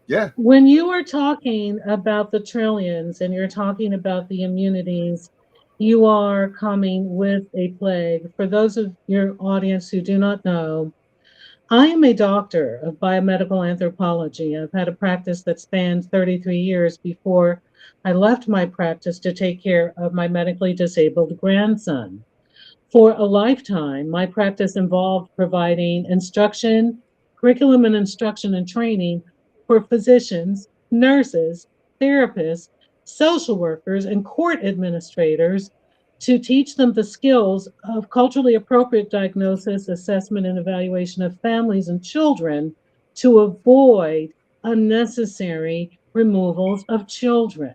Yeah. When you are talking about the trillions and you're talking about the immunities, you are coming with a plague. For those of your audience who do not know, I am a doctor of biomedical anthropology. I've had a practice that spanned 33 years before I left my practice to take care of my medically disabled grandson. For a lifetime, my practice involved providing instruction, curriculum and instruction and training for physicians, nurses, therapists, social workers, and court administrators to teach them the skills of culturally appropriate diagnosis, assessment, and evaluation of families and children to avoid unnecessary removals of children.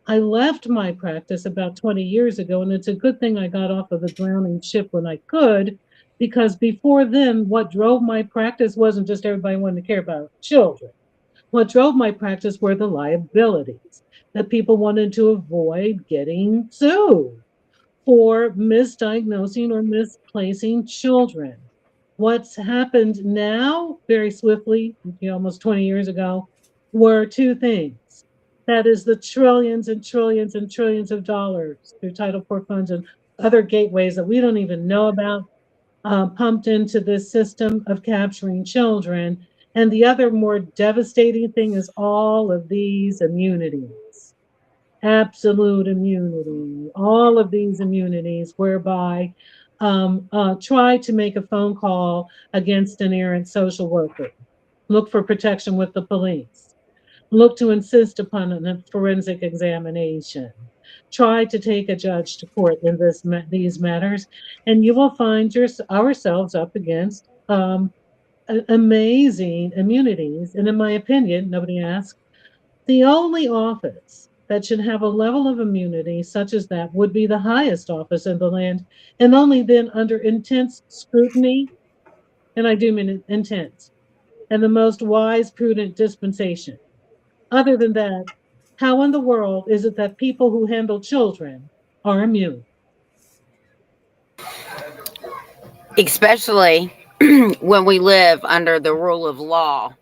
I left my practice about 20 years ago, and it's a good thing I got off of the drowning ship when I could, because before then, what drove my practice wasn't just everybody wanting to care about children. What drove my practice were the liabilities that people wanted to avoid getting sued for misdiagnosing or misplacing children. What's happened now, very swiftly, almost 20 years ago, were two things. That is the trillions and trillions and trillions of dollars through Title IV funds and other gateways that we don't even know about, pumped into this system of capturing children. And the other more devastating thing is all of these immunities, absolute immunity, all of these immunities whereby try to make a phone call against an errant social worker, look for protection with the police, look to insist upon a forensic examination, try to take a judge to court in these matters, and you will find ourselves up against amazing immunities. And in my opinion, nobody asked, the only office that should have a level of immunity such as that would be the highest office in the land, and only then under intense scrutiny, and I do mean intense, and the most wise, prudent dispensation. Other than that, how in the world is it that people who handle children are immune? Especially when we live under the rule of law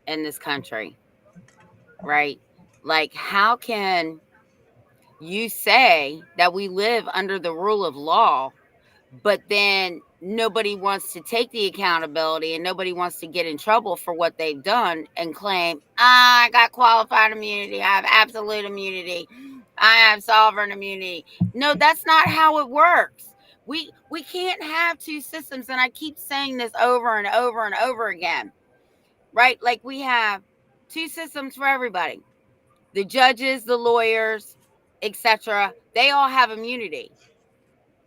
in this country, right? Like, how can you say that we live under the rule of law, but then nobody wants to take the accountability and nobody wants to get in trouble for what they've done and claim, I got qualified immunity, I have absolute immunity, I have sovereign immunity? No, that's not how it works. We can't have two systems, and I keep saying this over and over and over again, right? Like, we have two systems for everybody. The judges, the lawyers, etc., they all have immunity.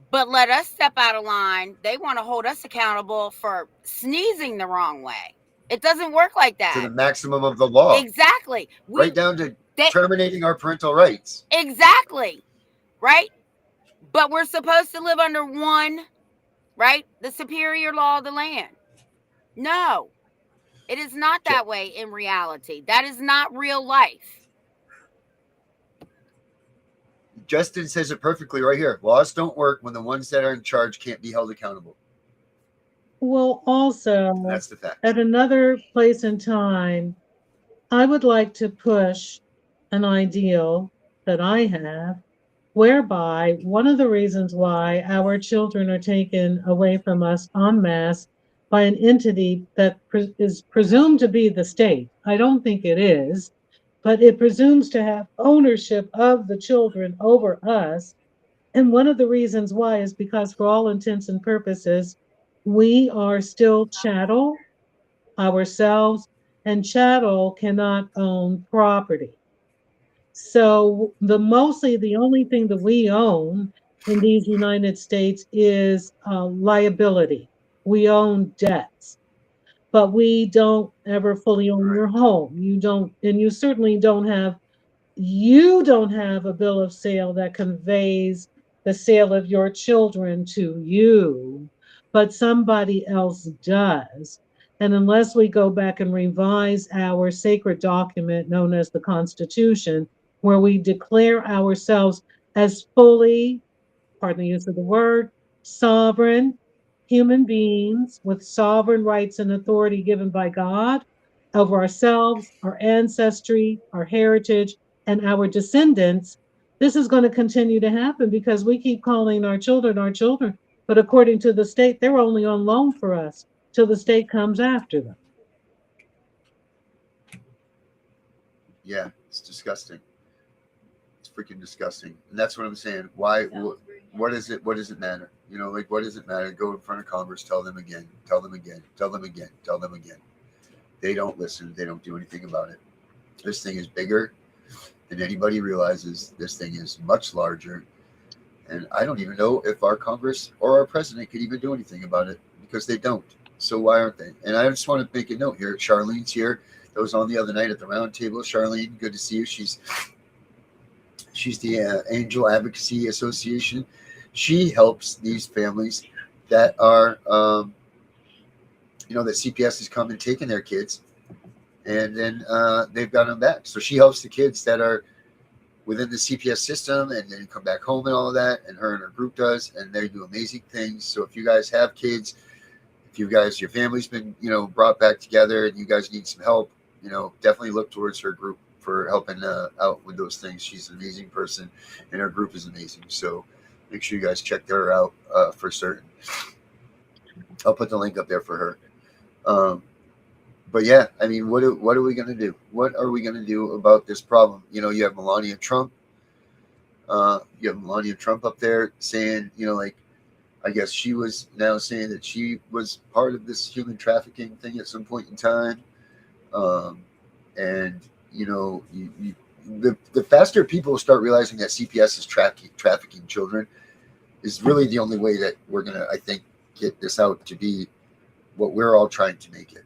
But let us step out of line. They want to hold us accountable for sneezing the wrong way. It doesn't work like that. To the maximum of the law. Exactly. Right down to terminating our parental rights. Exactly. Right? But we're supposed to live under one, right? The superior law of the land. No, it is not that way in reality. That is not real life. Justin says it perfectly right here. Laws don't work when the ones that are in charge can't be held accountable. Well, also, that's the fact. At another place in time, I would like to push an ideal that I have, whereby one of the reasons why our children are taken away from us en masse by an entity that is presumed to be the state. I don't think it is, but it presumes to have ownership of the children over us. And one of the reasons why is because, for all intents and purposes, we are still chattel ourselves, and chattel cannot own property. So the only thing that we own in these United States is liability. We own debts, but we don't ever fully own your home. You don't, and you don't have a bill of sale that conveys the sale of your children to you, but somebody else does. And unless we go back and revise our sacred document known as the Constitution, where we declare ourselves as fully, pardon the use of the word, sovereign human beings with sovereign rights and authority given by God over ourselves, our ancestry, our heritage, and our descendants, this is going to continue to happen because we keep calling our children, but according to the state, they're only on loan for us till the state comes after them. Yeah, it's disgusting. It's freaking disgusting. And that's what I'm saying. Why? What is it? What does it matter? You know, like, what does it matter? Go in front of Congress, tell them again, tell them again, tell them again, tell them again. They don't listen. They don't do anything about it. This thing is bigger than anybody realizes. This thing is much larger. And I don't even know if our Congress or our president could even do anything about it because they don't. So why aren't they? And I just want to make a note here. Charlene's here. That was on the other night at the round table. Charlene, good to see you. She's the Angel Advocacy Association. She helps these families that are, that CPS has come and taken their kids, and then they've got them back. So she helps the kids that are within the CPS system and then come back home and all of that. And her group does, and they do amazing things. So if you guys have kids, if your family's been, brought back together and you guys need some help, definitely look towards her group for helping out with those things. She's an amazing person, and her group is amazing. So make sure you guys check her out for certain. I'll put the link up there for her. But yeah, I mean, what are we going to do? What are we going to do about this problem? You have Melania Trump. You have Melania Trump up there saying, I guess she was now saying that she was part of this human trafficking thing at some point in time. And the faster people start realizing that CPS is trafficking children is really the only way that we're going to, I think, get this out to be what we're all trying to make it.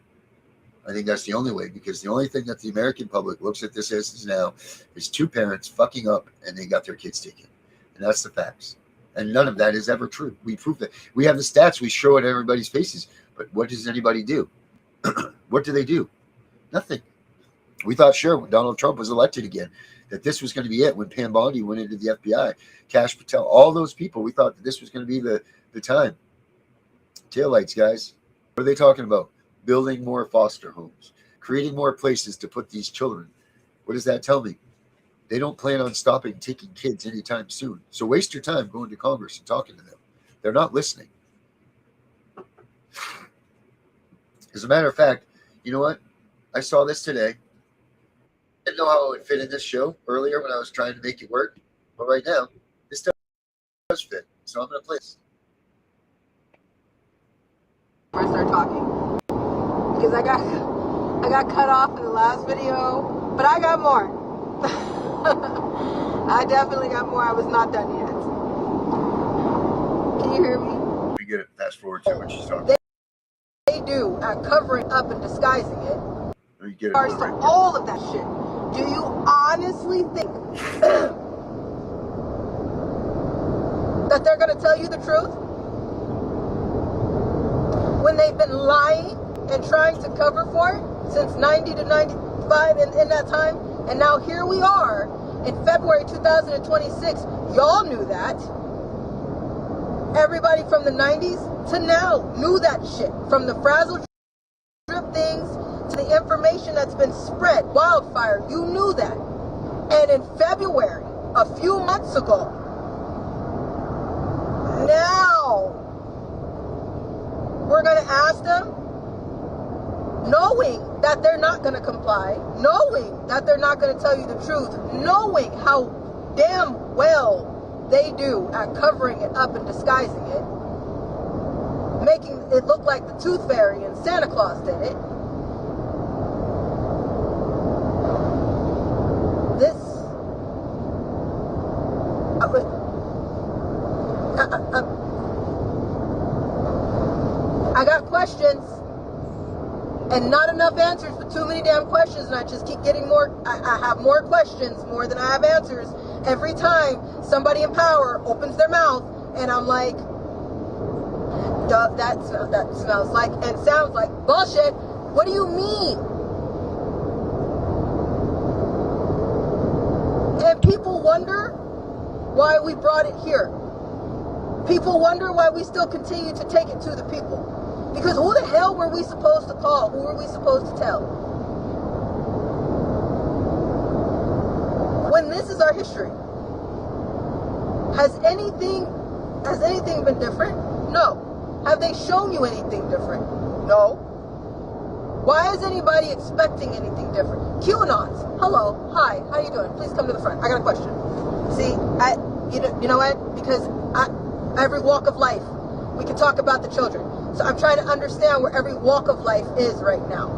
I think that's the only way, because the only thing that the American public looks at this as now is two parents fucking up and they got their kids taken. And that's the facts. And none of that is ever true. We prove that. We have the stats. We show it at everybody's faces. But what does anybody do? What do they do? Nothing. We thought, sure, when Donald Trump was elected again, that this was going to be it. When Pam Bondi went into the FBI, Kash Patel, all those people, we thought that this was going to be the time. Taillights, guys. What are they talking about? Building more foster homes, creating more places to put these children. What does that tell me? They don't plan on stopping taking kids anytime soon. So waste your time going to Congress and talking to them. They're not listening. As a matter of fact, you know what? I saw this today. I didn't know how it would fit in this show earlier when I was trying to make it work. But right now, this does fit. So I'm going to play this. I start talking. Because I got cut off in the last video, but I got more. I definitely got more. I was not done yet. Can you hear me? We get it. Fast forward to what she's talking. They do at covering up and disguising it. You get it For all of that shit. Do you honestly think that they're going to tell you the truth when they've been lying and trying to cover for it since 90 to 95 in that time? And now here we are in February 2026. Y'all knew that. Everybody from the 90s to now knew that shit. From the frazzle drip things to the information that's been spread. Wildfire, you knew that. And in February, a few months ago, now we're going to ask them, knowing that they're not going to comply, knowing that they're not going to tell you the truth, knowing how damn well they do at covering it up and disguising it. making it look like the Tooth Fairy and Santa Claus did it. I got questions and not enough answers, but too many damn questions, and I just keep getting more. I have more questions more than I have answers every time somebody in power opens their mouth, and I'm like, that smells like and sounds like bullshit. What do you mean? And people wonder why we brought it here. People wonder why we still continue to take it to the people. Because who the hell were we supposed to call? Who were we supposed to tell? When this is our history. Has anything been different? No. Have they shown you anything different? No. Why is anybody expecting anything different? QAnons. Hello. Hi. How you doing? Please come to the front. I got a question. See, you know what? Because every walk of life, we can talk about the children. So I'm trying to understand where every walk of life is right now.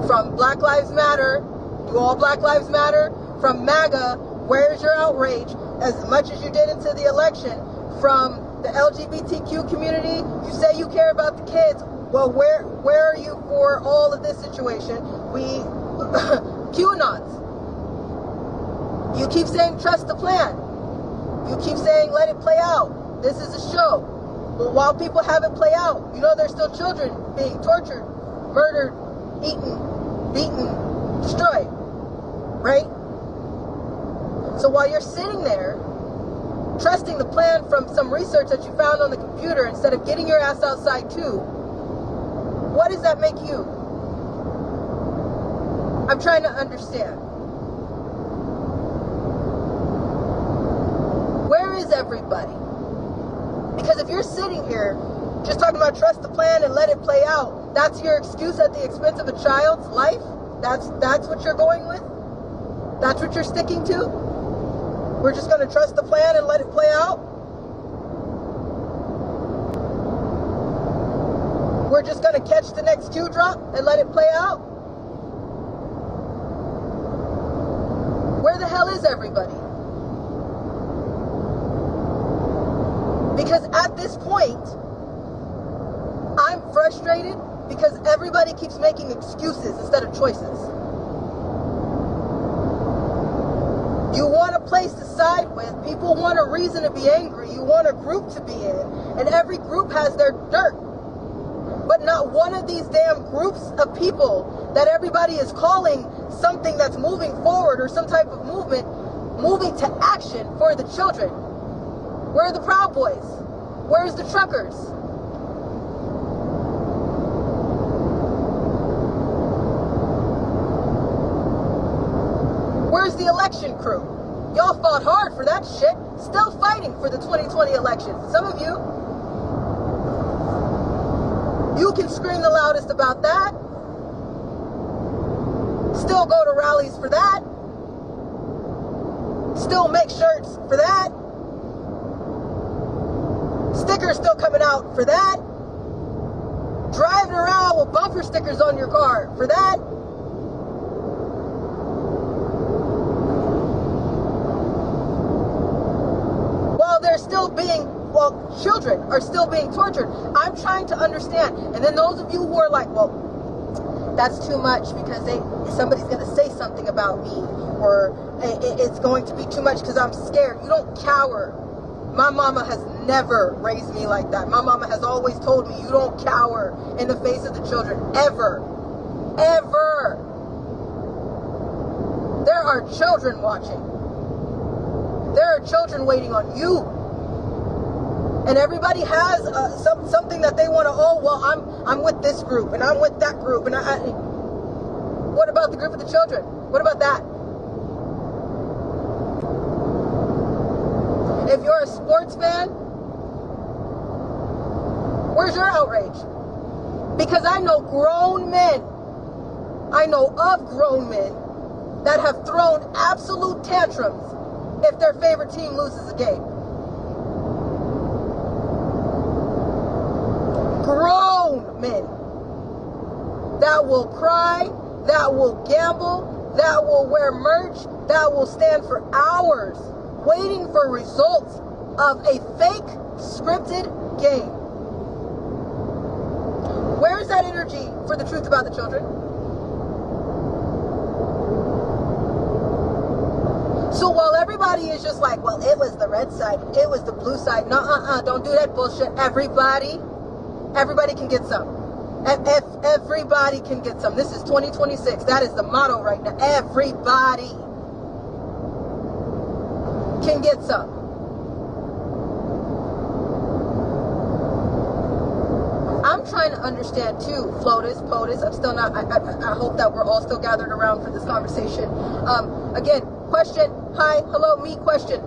From Black Lives Matter, do all Black Lives Matter? From MAGA, where is your outrage? As much as you did into the election. From the LGBTQ community, you say you care about the kids. Well, where are you for all of this situation? QAnons. You keep saying trust the plan. You keep saying let it play out. This is a show. But while people have it play out, you know there's still children being tortured, murdered, eaten, beaten, destroyed, right? So while you're sitting there, trusting the plan from some research that you found on the computer instead of getting your ass outside too, what does that make you? I'm trying to understand. Where is everybody? Because if you're sitting here just talking about trust the plan and let it play out, that's your excuse at the expense of a child's life? That's what you're going with? That's what you're sticking to? We're just going to trust the plan and let it play out? We're just going to catch the next Q drop and let it play out? Where the hell is everybody? Because at this point, I'm frustrated because everybody keeps making excuses instead of choices. You want a place to side with, people want a reason to be angry, you want a group to be in, and every group has their dirt. But not one of these damn groups of people that everybody is calling something that's moving forward or some type of movement, moving to action for the children. Where are the Proud Boys? Where's the truckers? Where's the election crew? Y'all fought hard for that shit. Still fighting for the 2020 elections. Some of you. You can scream the loudest about that. Still go to rallies for that. Still make shirts for that. Stickers still coming out for that. Driving around with bumper stickers on your car for that. Children are still being tortured. I'm trying to understand. And then those of you who are like, well, that's too much because somebody's going to say something about me, or it's going to be too much because I'm scared. You don't cower. My mama has never raised me like that. My mama has always told me you don't cower in the face of the children. Ever. Ever. There are children watching. There are children waiting on you. And everybody has something that they want to, oh, well, I'm with this group, and I'm with that group, and what about the group of the children? What about that? If you're a sports fan, where's your outrage? Because I know grown men, I know of grown men that have thrown absolute tantrums if their favorite team loses a game. grown men that will cry, that will gamble, that will wear merch, that will stand for hours waiting for results of a fake scripted game. Where's that energy for the truth about the children? So while everybody is just like, well, it was the red side, it was the blue side. No, don't do that bullshit. Everybody can get some. Everybody can get some. This is 2026. That is the motto right now. Everybody can get some. I'm trying to understand too, FLOTUS, POTUS. I'm still not, I hope that we're all still gathered around for this conversation. Again, question, hi, hello, me, question.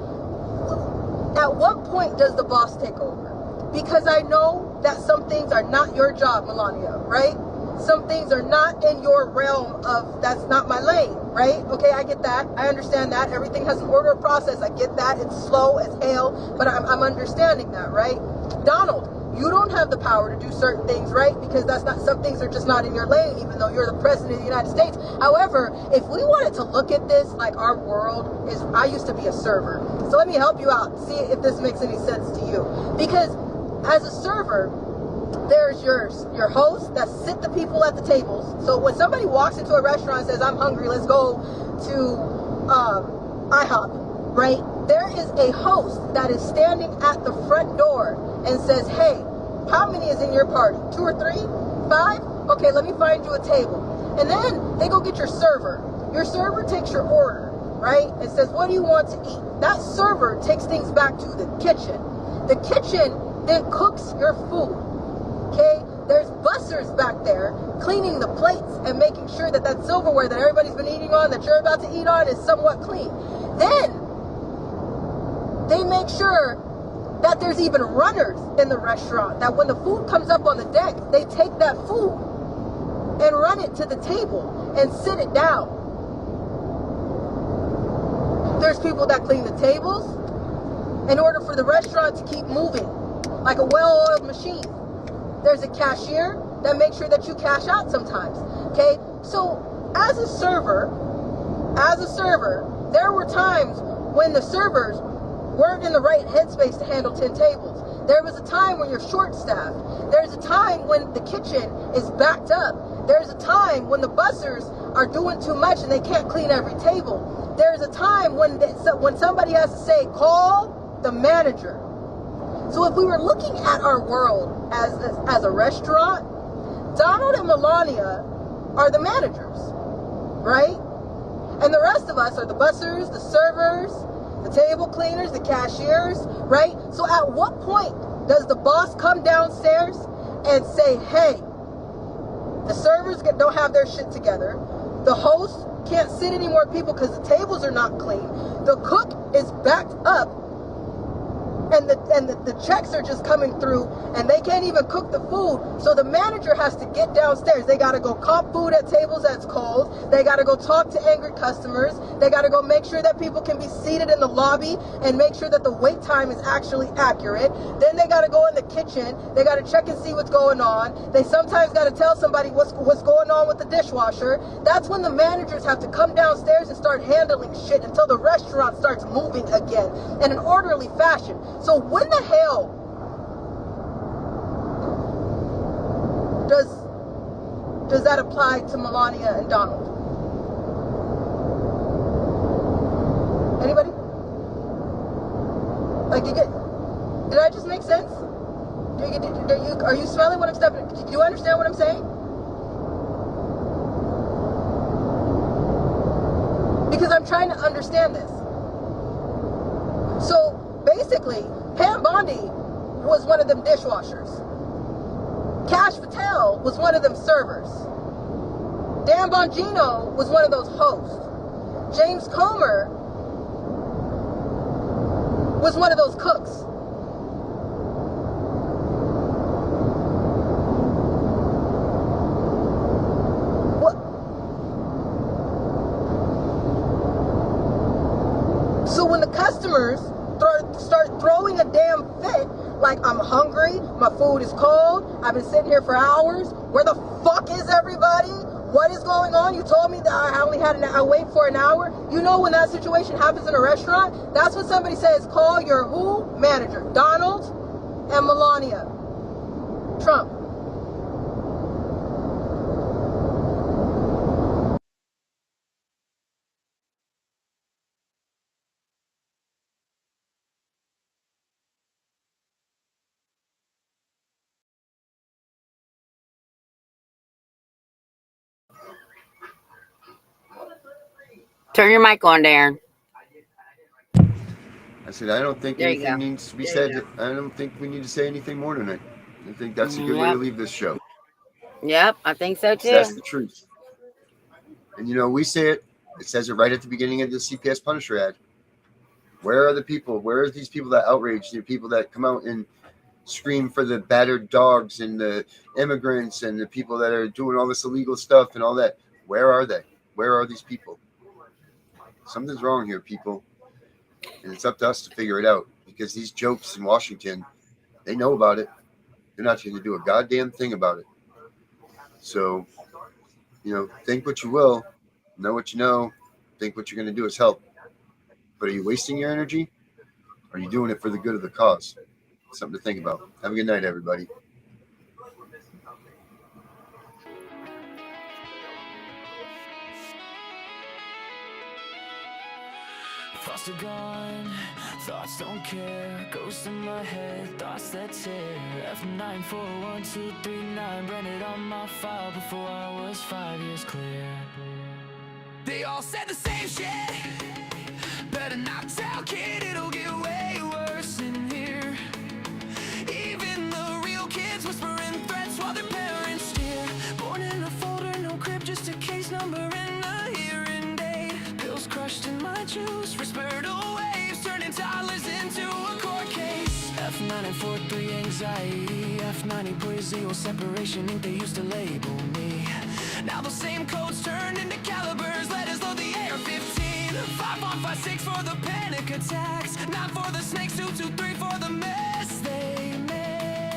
At what point does the boss take over? Because I know that some things are not your job, Melania, right? Some things are not in your realm of, that's not my lane, right? Okay, I get that. I understand that. Everything has an order of process. I get that. It's slow as hell, but I'm understanding that, right? Donald, you don't have the power to do certain things, right? Because that's not, some things are just not in your lane, even though you're the president of the United States. However, if we wanted to look at this like our world is, I used to be a server. So let me help you out. See if this makes any sense to you. Because as a server, there's your host that sit the people at the tables. So when somebody walks into a restaurant and says, I'm hungry, let's go to IHOP, right? There is a host that is standing at the front door and says, hey, how many is in your party? 2 or 3? 5? Okay, let me find you a table. And then they go get your server. Your server takes your order, right? And says, what do you want to eat? That server takes things back to the kitchen. The kitchen then cooks your food, okay? There's bussers back there cleaning the plates and making sure that that silverware that everybody's been eating on, that you're about to eat on, is somewhat clean. Then they make sure that there's even runners in the restaurant, that when the food comes up on the deck, they take that food and run it to the table and sit it down. There's people that clean the tables in order for the restaurant to keep moving like a well-oiled machine. There's a cashier that makes sure that you cash out sometimes, okay? So as a server, there were times when the servers weren't in the right headspace to handle 10 tables. There was a time when you're short-staffed. There's a time when the kitchen is backed up. There's a time when the bussers are doing too much and they can't clean every table. There's a time when somebody has to say, call the manager. So if we were looking at our world as a restaurant, Donald and Melania are the managers, right? And the rest of us are the bussers, the servers, the table cleaners, the cashiers, right? So at what point does the boss come downstairs and say, hey, the servers don't have their shit together, the host can't sit any more people because the tables are not clean, the cook is backed up, and the checks are just coming through and they can't even cook the food, so the manager has to get downstairs. They got to go comp food at tables that's cold. They got to go talk to angry customers. They got to go make sure that people can be seated in the lobby and make sure that the wait time is actually accurate. Then they got to go in the kitchen. They got to check and see what's going on. They sometimes got to tell somebody what's going on with the dishwasher. That's when the managers have to come downstairs and start handling shit until the restaurant starts moving again in an orderly fashion. So when the hell does that apply to Melania and Donald? Anybody? Like, did I just make sense? Are you smelling what I'm stepping? Do you understand what I'm saying? Because I'm trying to understand this. So basically, Pam Bondi was one of them dishwashers. Cash Patel was one of them servers. Dan Bongino was one of those hosts. James Comer was one of those cooks. What? So when the customers start throwing a damn fit, like I'm hungry, my food is cold, I've been sitting here for hours. Where the fuck is everybody? What is going on? You told me that I only had I wait for an hour. You know when that situation happens in a restaurant, that's when somebody says, call your who? Manager. Donald and Melania. Trump. Turn your mic on, Darren. I said, I don't think anything needs to be said. I don't think we need to say anything more tonight. I think that's a good way to leave this show. Yep, I think so too. That's the truth. And you know, we say it. It says it right at the beginning of the CPS Punisher ad. Where are the people? Where are these people that outrage? The people that come out and scream for the battered dogs and the immigrants and the people that are doing all this illegal stuff and all that? Where are they? Where are these people? Something's wrong here, people. And it's up to us to figure it out, because these jokes in Washington, they know about it. They're not going to do a goddamn thing about it. So, you know, think what you will, know what you know, think what you're going to do is help. But are you wasting your energy? Or are you doing it for the good of the cause? Something to think about. Have a good night, everybody. Thoughts are gone, thoughts don't care. Ghosts in my head, thoughts that tear. F941239 branded on my file before I was 5 years clear. They all said the same shit. Better not tell, kid, it'll get way worse in here. Even the real kids whispering threats while their parents steer. Born in a folder, no crib, just a case number and a hearing date. Pills crushed in my juice, respiratory waves turning toddlers into a court case. F943 anxiety, F90 separation ink they used to label me. Now those same codes turned into calibers, letters load the AR-15. 5156 for the panic attacks, 9 for the snakes, 223 for the mess they made.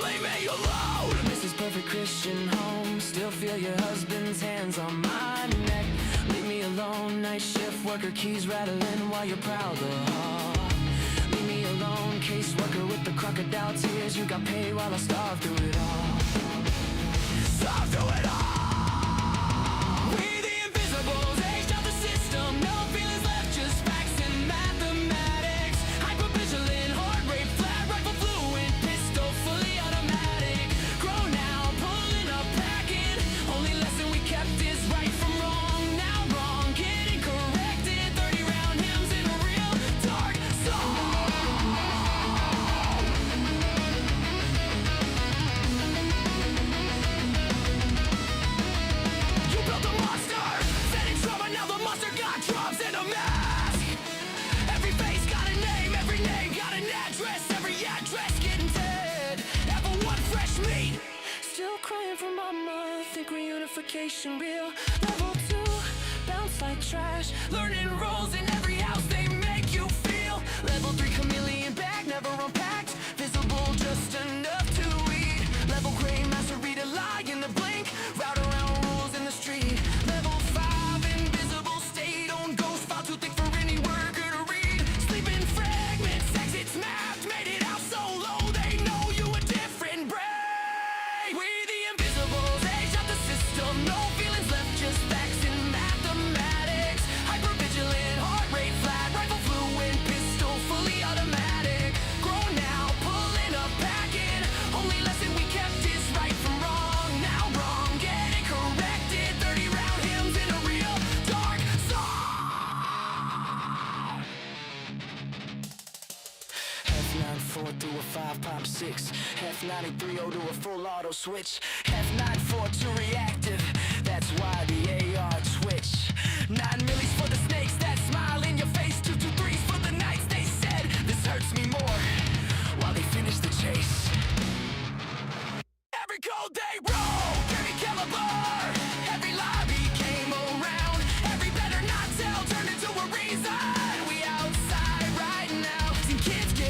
Leave me alone. This is perfect Christian home. Still feel your husband's hands on my neck. Leave me alone. Night shift worker, keys rattling while you're proud of the hall. Leave me alone. Caseworker with the crocodile tears. You got paid while I starved through it all. Starved through it all. Real. Level 2, bounce like trash. Learning roles in every house they make you feel. Level 3, chameleon bag, never unpacked. Visible just enough to eat. Level gray, master read a lie in the blink. Route around rules in the street. Level 5, invisible state on ghost file too thick for any worker to read. Sleeping fragments, exits mapped. Made it out so low they know you a different breed. We the invisibles, age of the system. No feelings left, just facts and mathematics. Hypervigilant, heart rate flat, rifle fluent, pistol fully automatic. Grown now, pulling up, packing. Only lesson we kept is right from wrong. Now wrong, get it corrected. 30 round hymns in a real dark song. F94 through a 5 pop 6. F93 to a full auto switch. F94 to reactive. That's why the AR twitch. 9 millis for the snakes that smile in your face. 223s for the nights they said this hurts me more. While they finish the chase. Every code they roll, every caliber, every lobby came around. Every better not tell turned into a reason. We outside right now. Seen kids get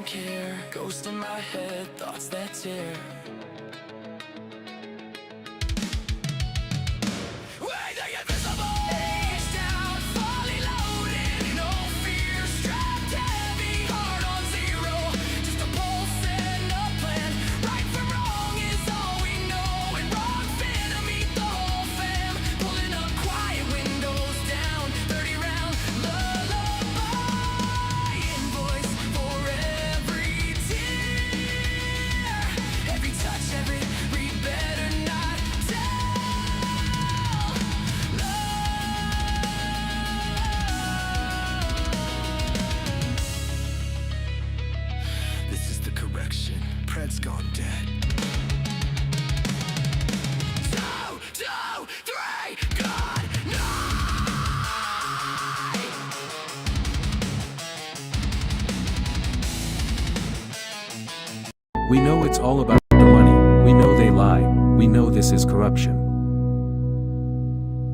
don't care. Ghost in my head, thoughts that tear. Pred's gone dead. 2, 2, 3, good night. We know it's all about the money, we know they lie, we know this is corruption.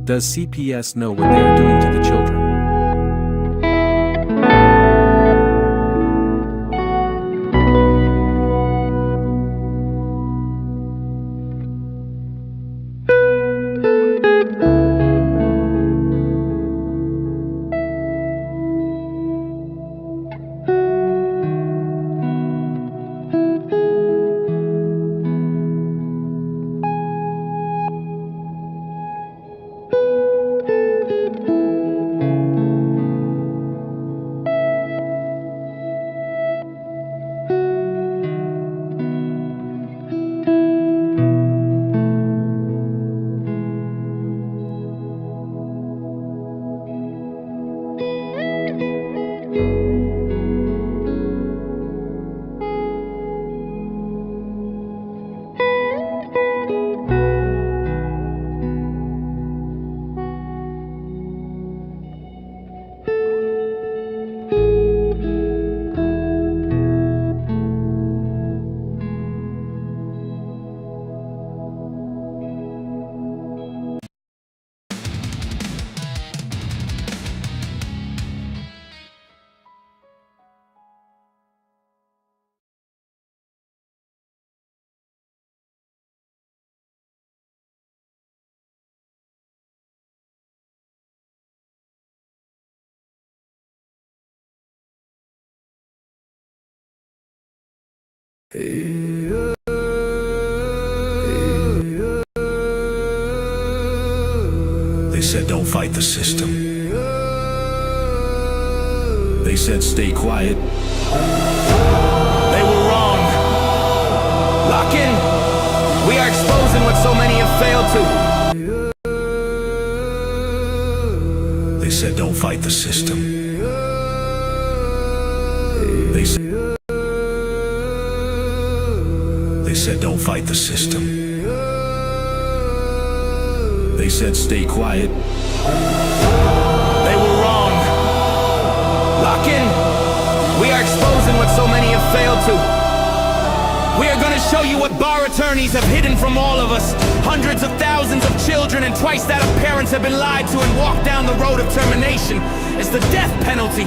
Does CPS know what they are doing to the children? They said don't fight the system. They said stay quiet. They were wrong. Lock in. We are exposing what so many have failed to. They said don't fight the system. They said don't fight the system. They said stay quiet. They were wrong. Lock in. We are exposing what so many have failed to. We are going to show you what bar attorneys have hidden from all of us. Hundreds of thousands of children and twice that of parents have been lied to and walked down the road of termination. It's the death penalty.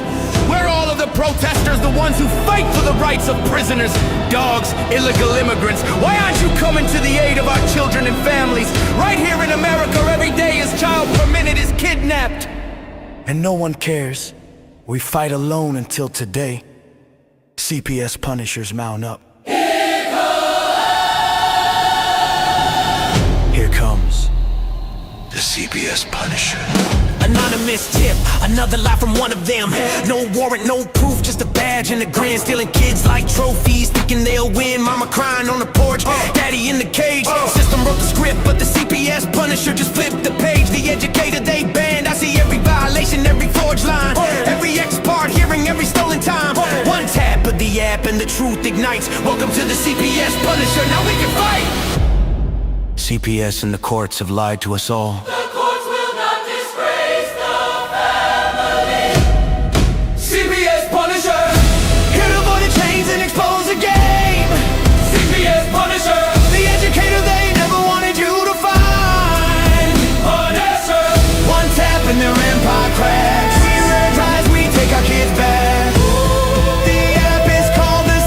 We're all of the protesters, the ones who fight for the rights of prisoners, dogs, illegal immigrants. Why aren't you coming to the aid of our children and families? Right here in America, every day a child per minute is kidnapped. And no one cares. We fight alone until today. CPS Punishers mount up. Here comes the CPS Punisher. Anonymous tip, another lie from one of them. No warrant, no proof, just a badge and a grin. Stealing kids like trophies, thinking they'll win. Mama crying on the porch, daddy in the cage. System wrote the script, but the CPS Punisher just flipped the page. The educator they banned, I see every violation, every forged line, every ex-part hearing, every stolen time. One tap of the app and the truth ignites. Welcome to the CPS Punisher, now we can fight. CPS and the courts have lied to us all. Cracks. We take our kids back. The app is called the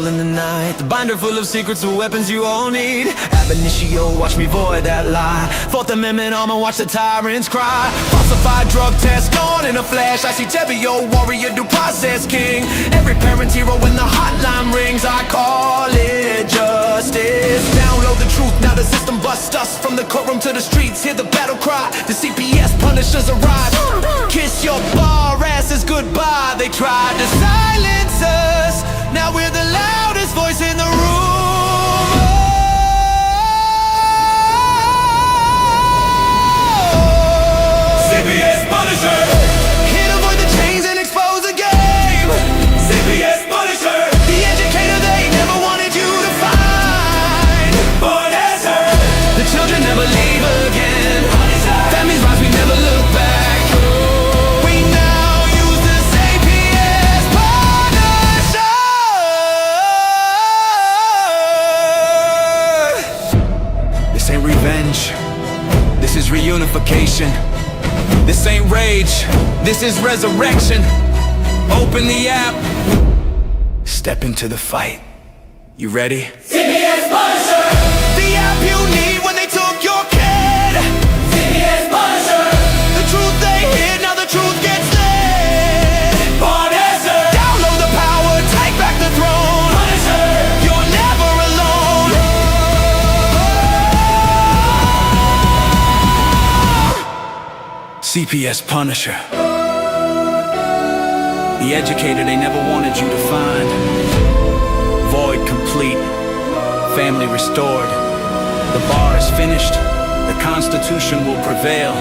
candle in the night, the binder full of secrets and weapons you all need. Ab initio, watch me void that lie. Fourth Amendment armor, watch the tyrants cry. Falsified drug test gone in a flash. I see Tevio, warrior, due process king. Every parent's hero when the hotline rings. I call it justice. Download the truth, now the system busts us. From the courtroom to the streets, hear the battle cry. The CPS Punishers arrive. Kiss your bar asses goodbye. They tried to silence us, now we're the loudest voice in the room. CPS Punisher. Here to avoid the chains and expose the game. CPS Punisher. The educator they never wanted you to find. Born as her. The children never leave again. Families rise, we never look back. We now use the CPS Punisher. This ain't revenge, this is reunification. This ain't rage, this is resurrection. Open the app, step into the fight. You ready? CPS Punisher. The app you need when they took your kid. CPS Punisher. The truth they hid, now the truth gets lit. Born as her. Download the power, take back the throne. Punisher. You're never alone. CPS Punisher. The educator they never wanted you to find. Void complete, family restored. The bar is finished, the Constitution will prevail.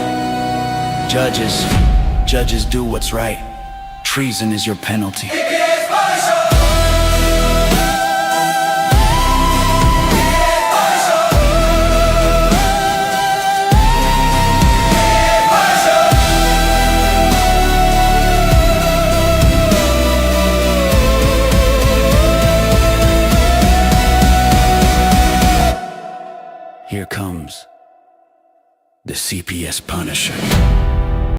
Judges do what's right. Treason is your penalty. CPS Punisher. Here comes the CPS Punisher.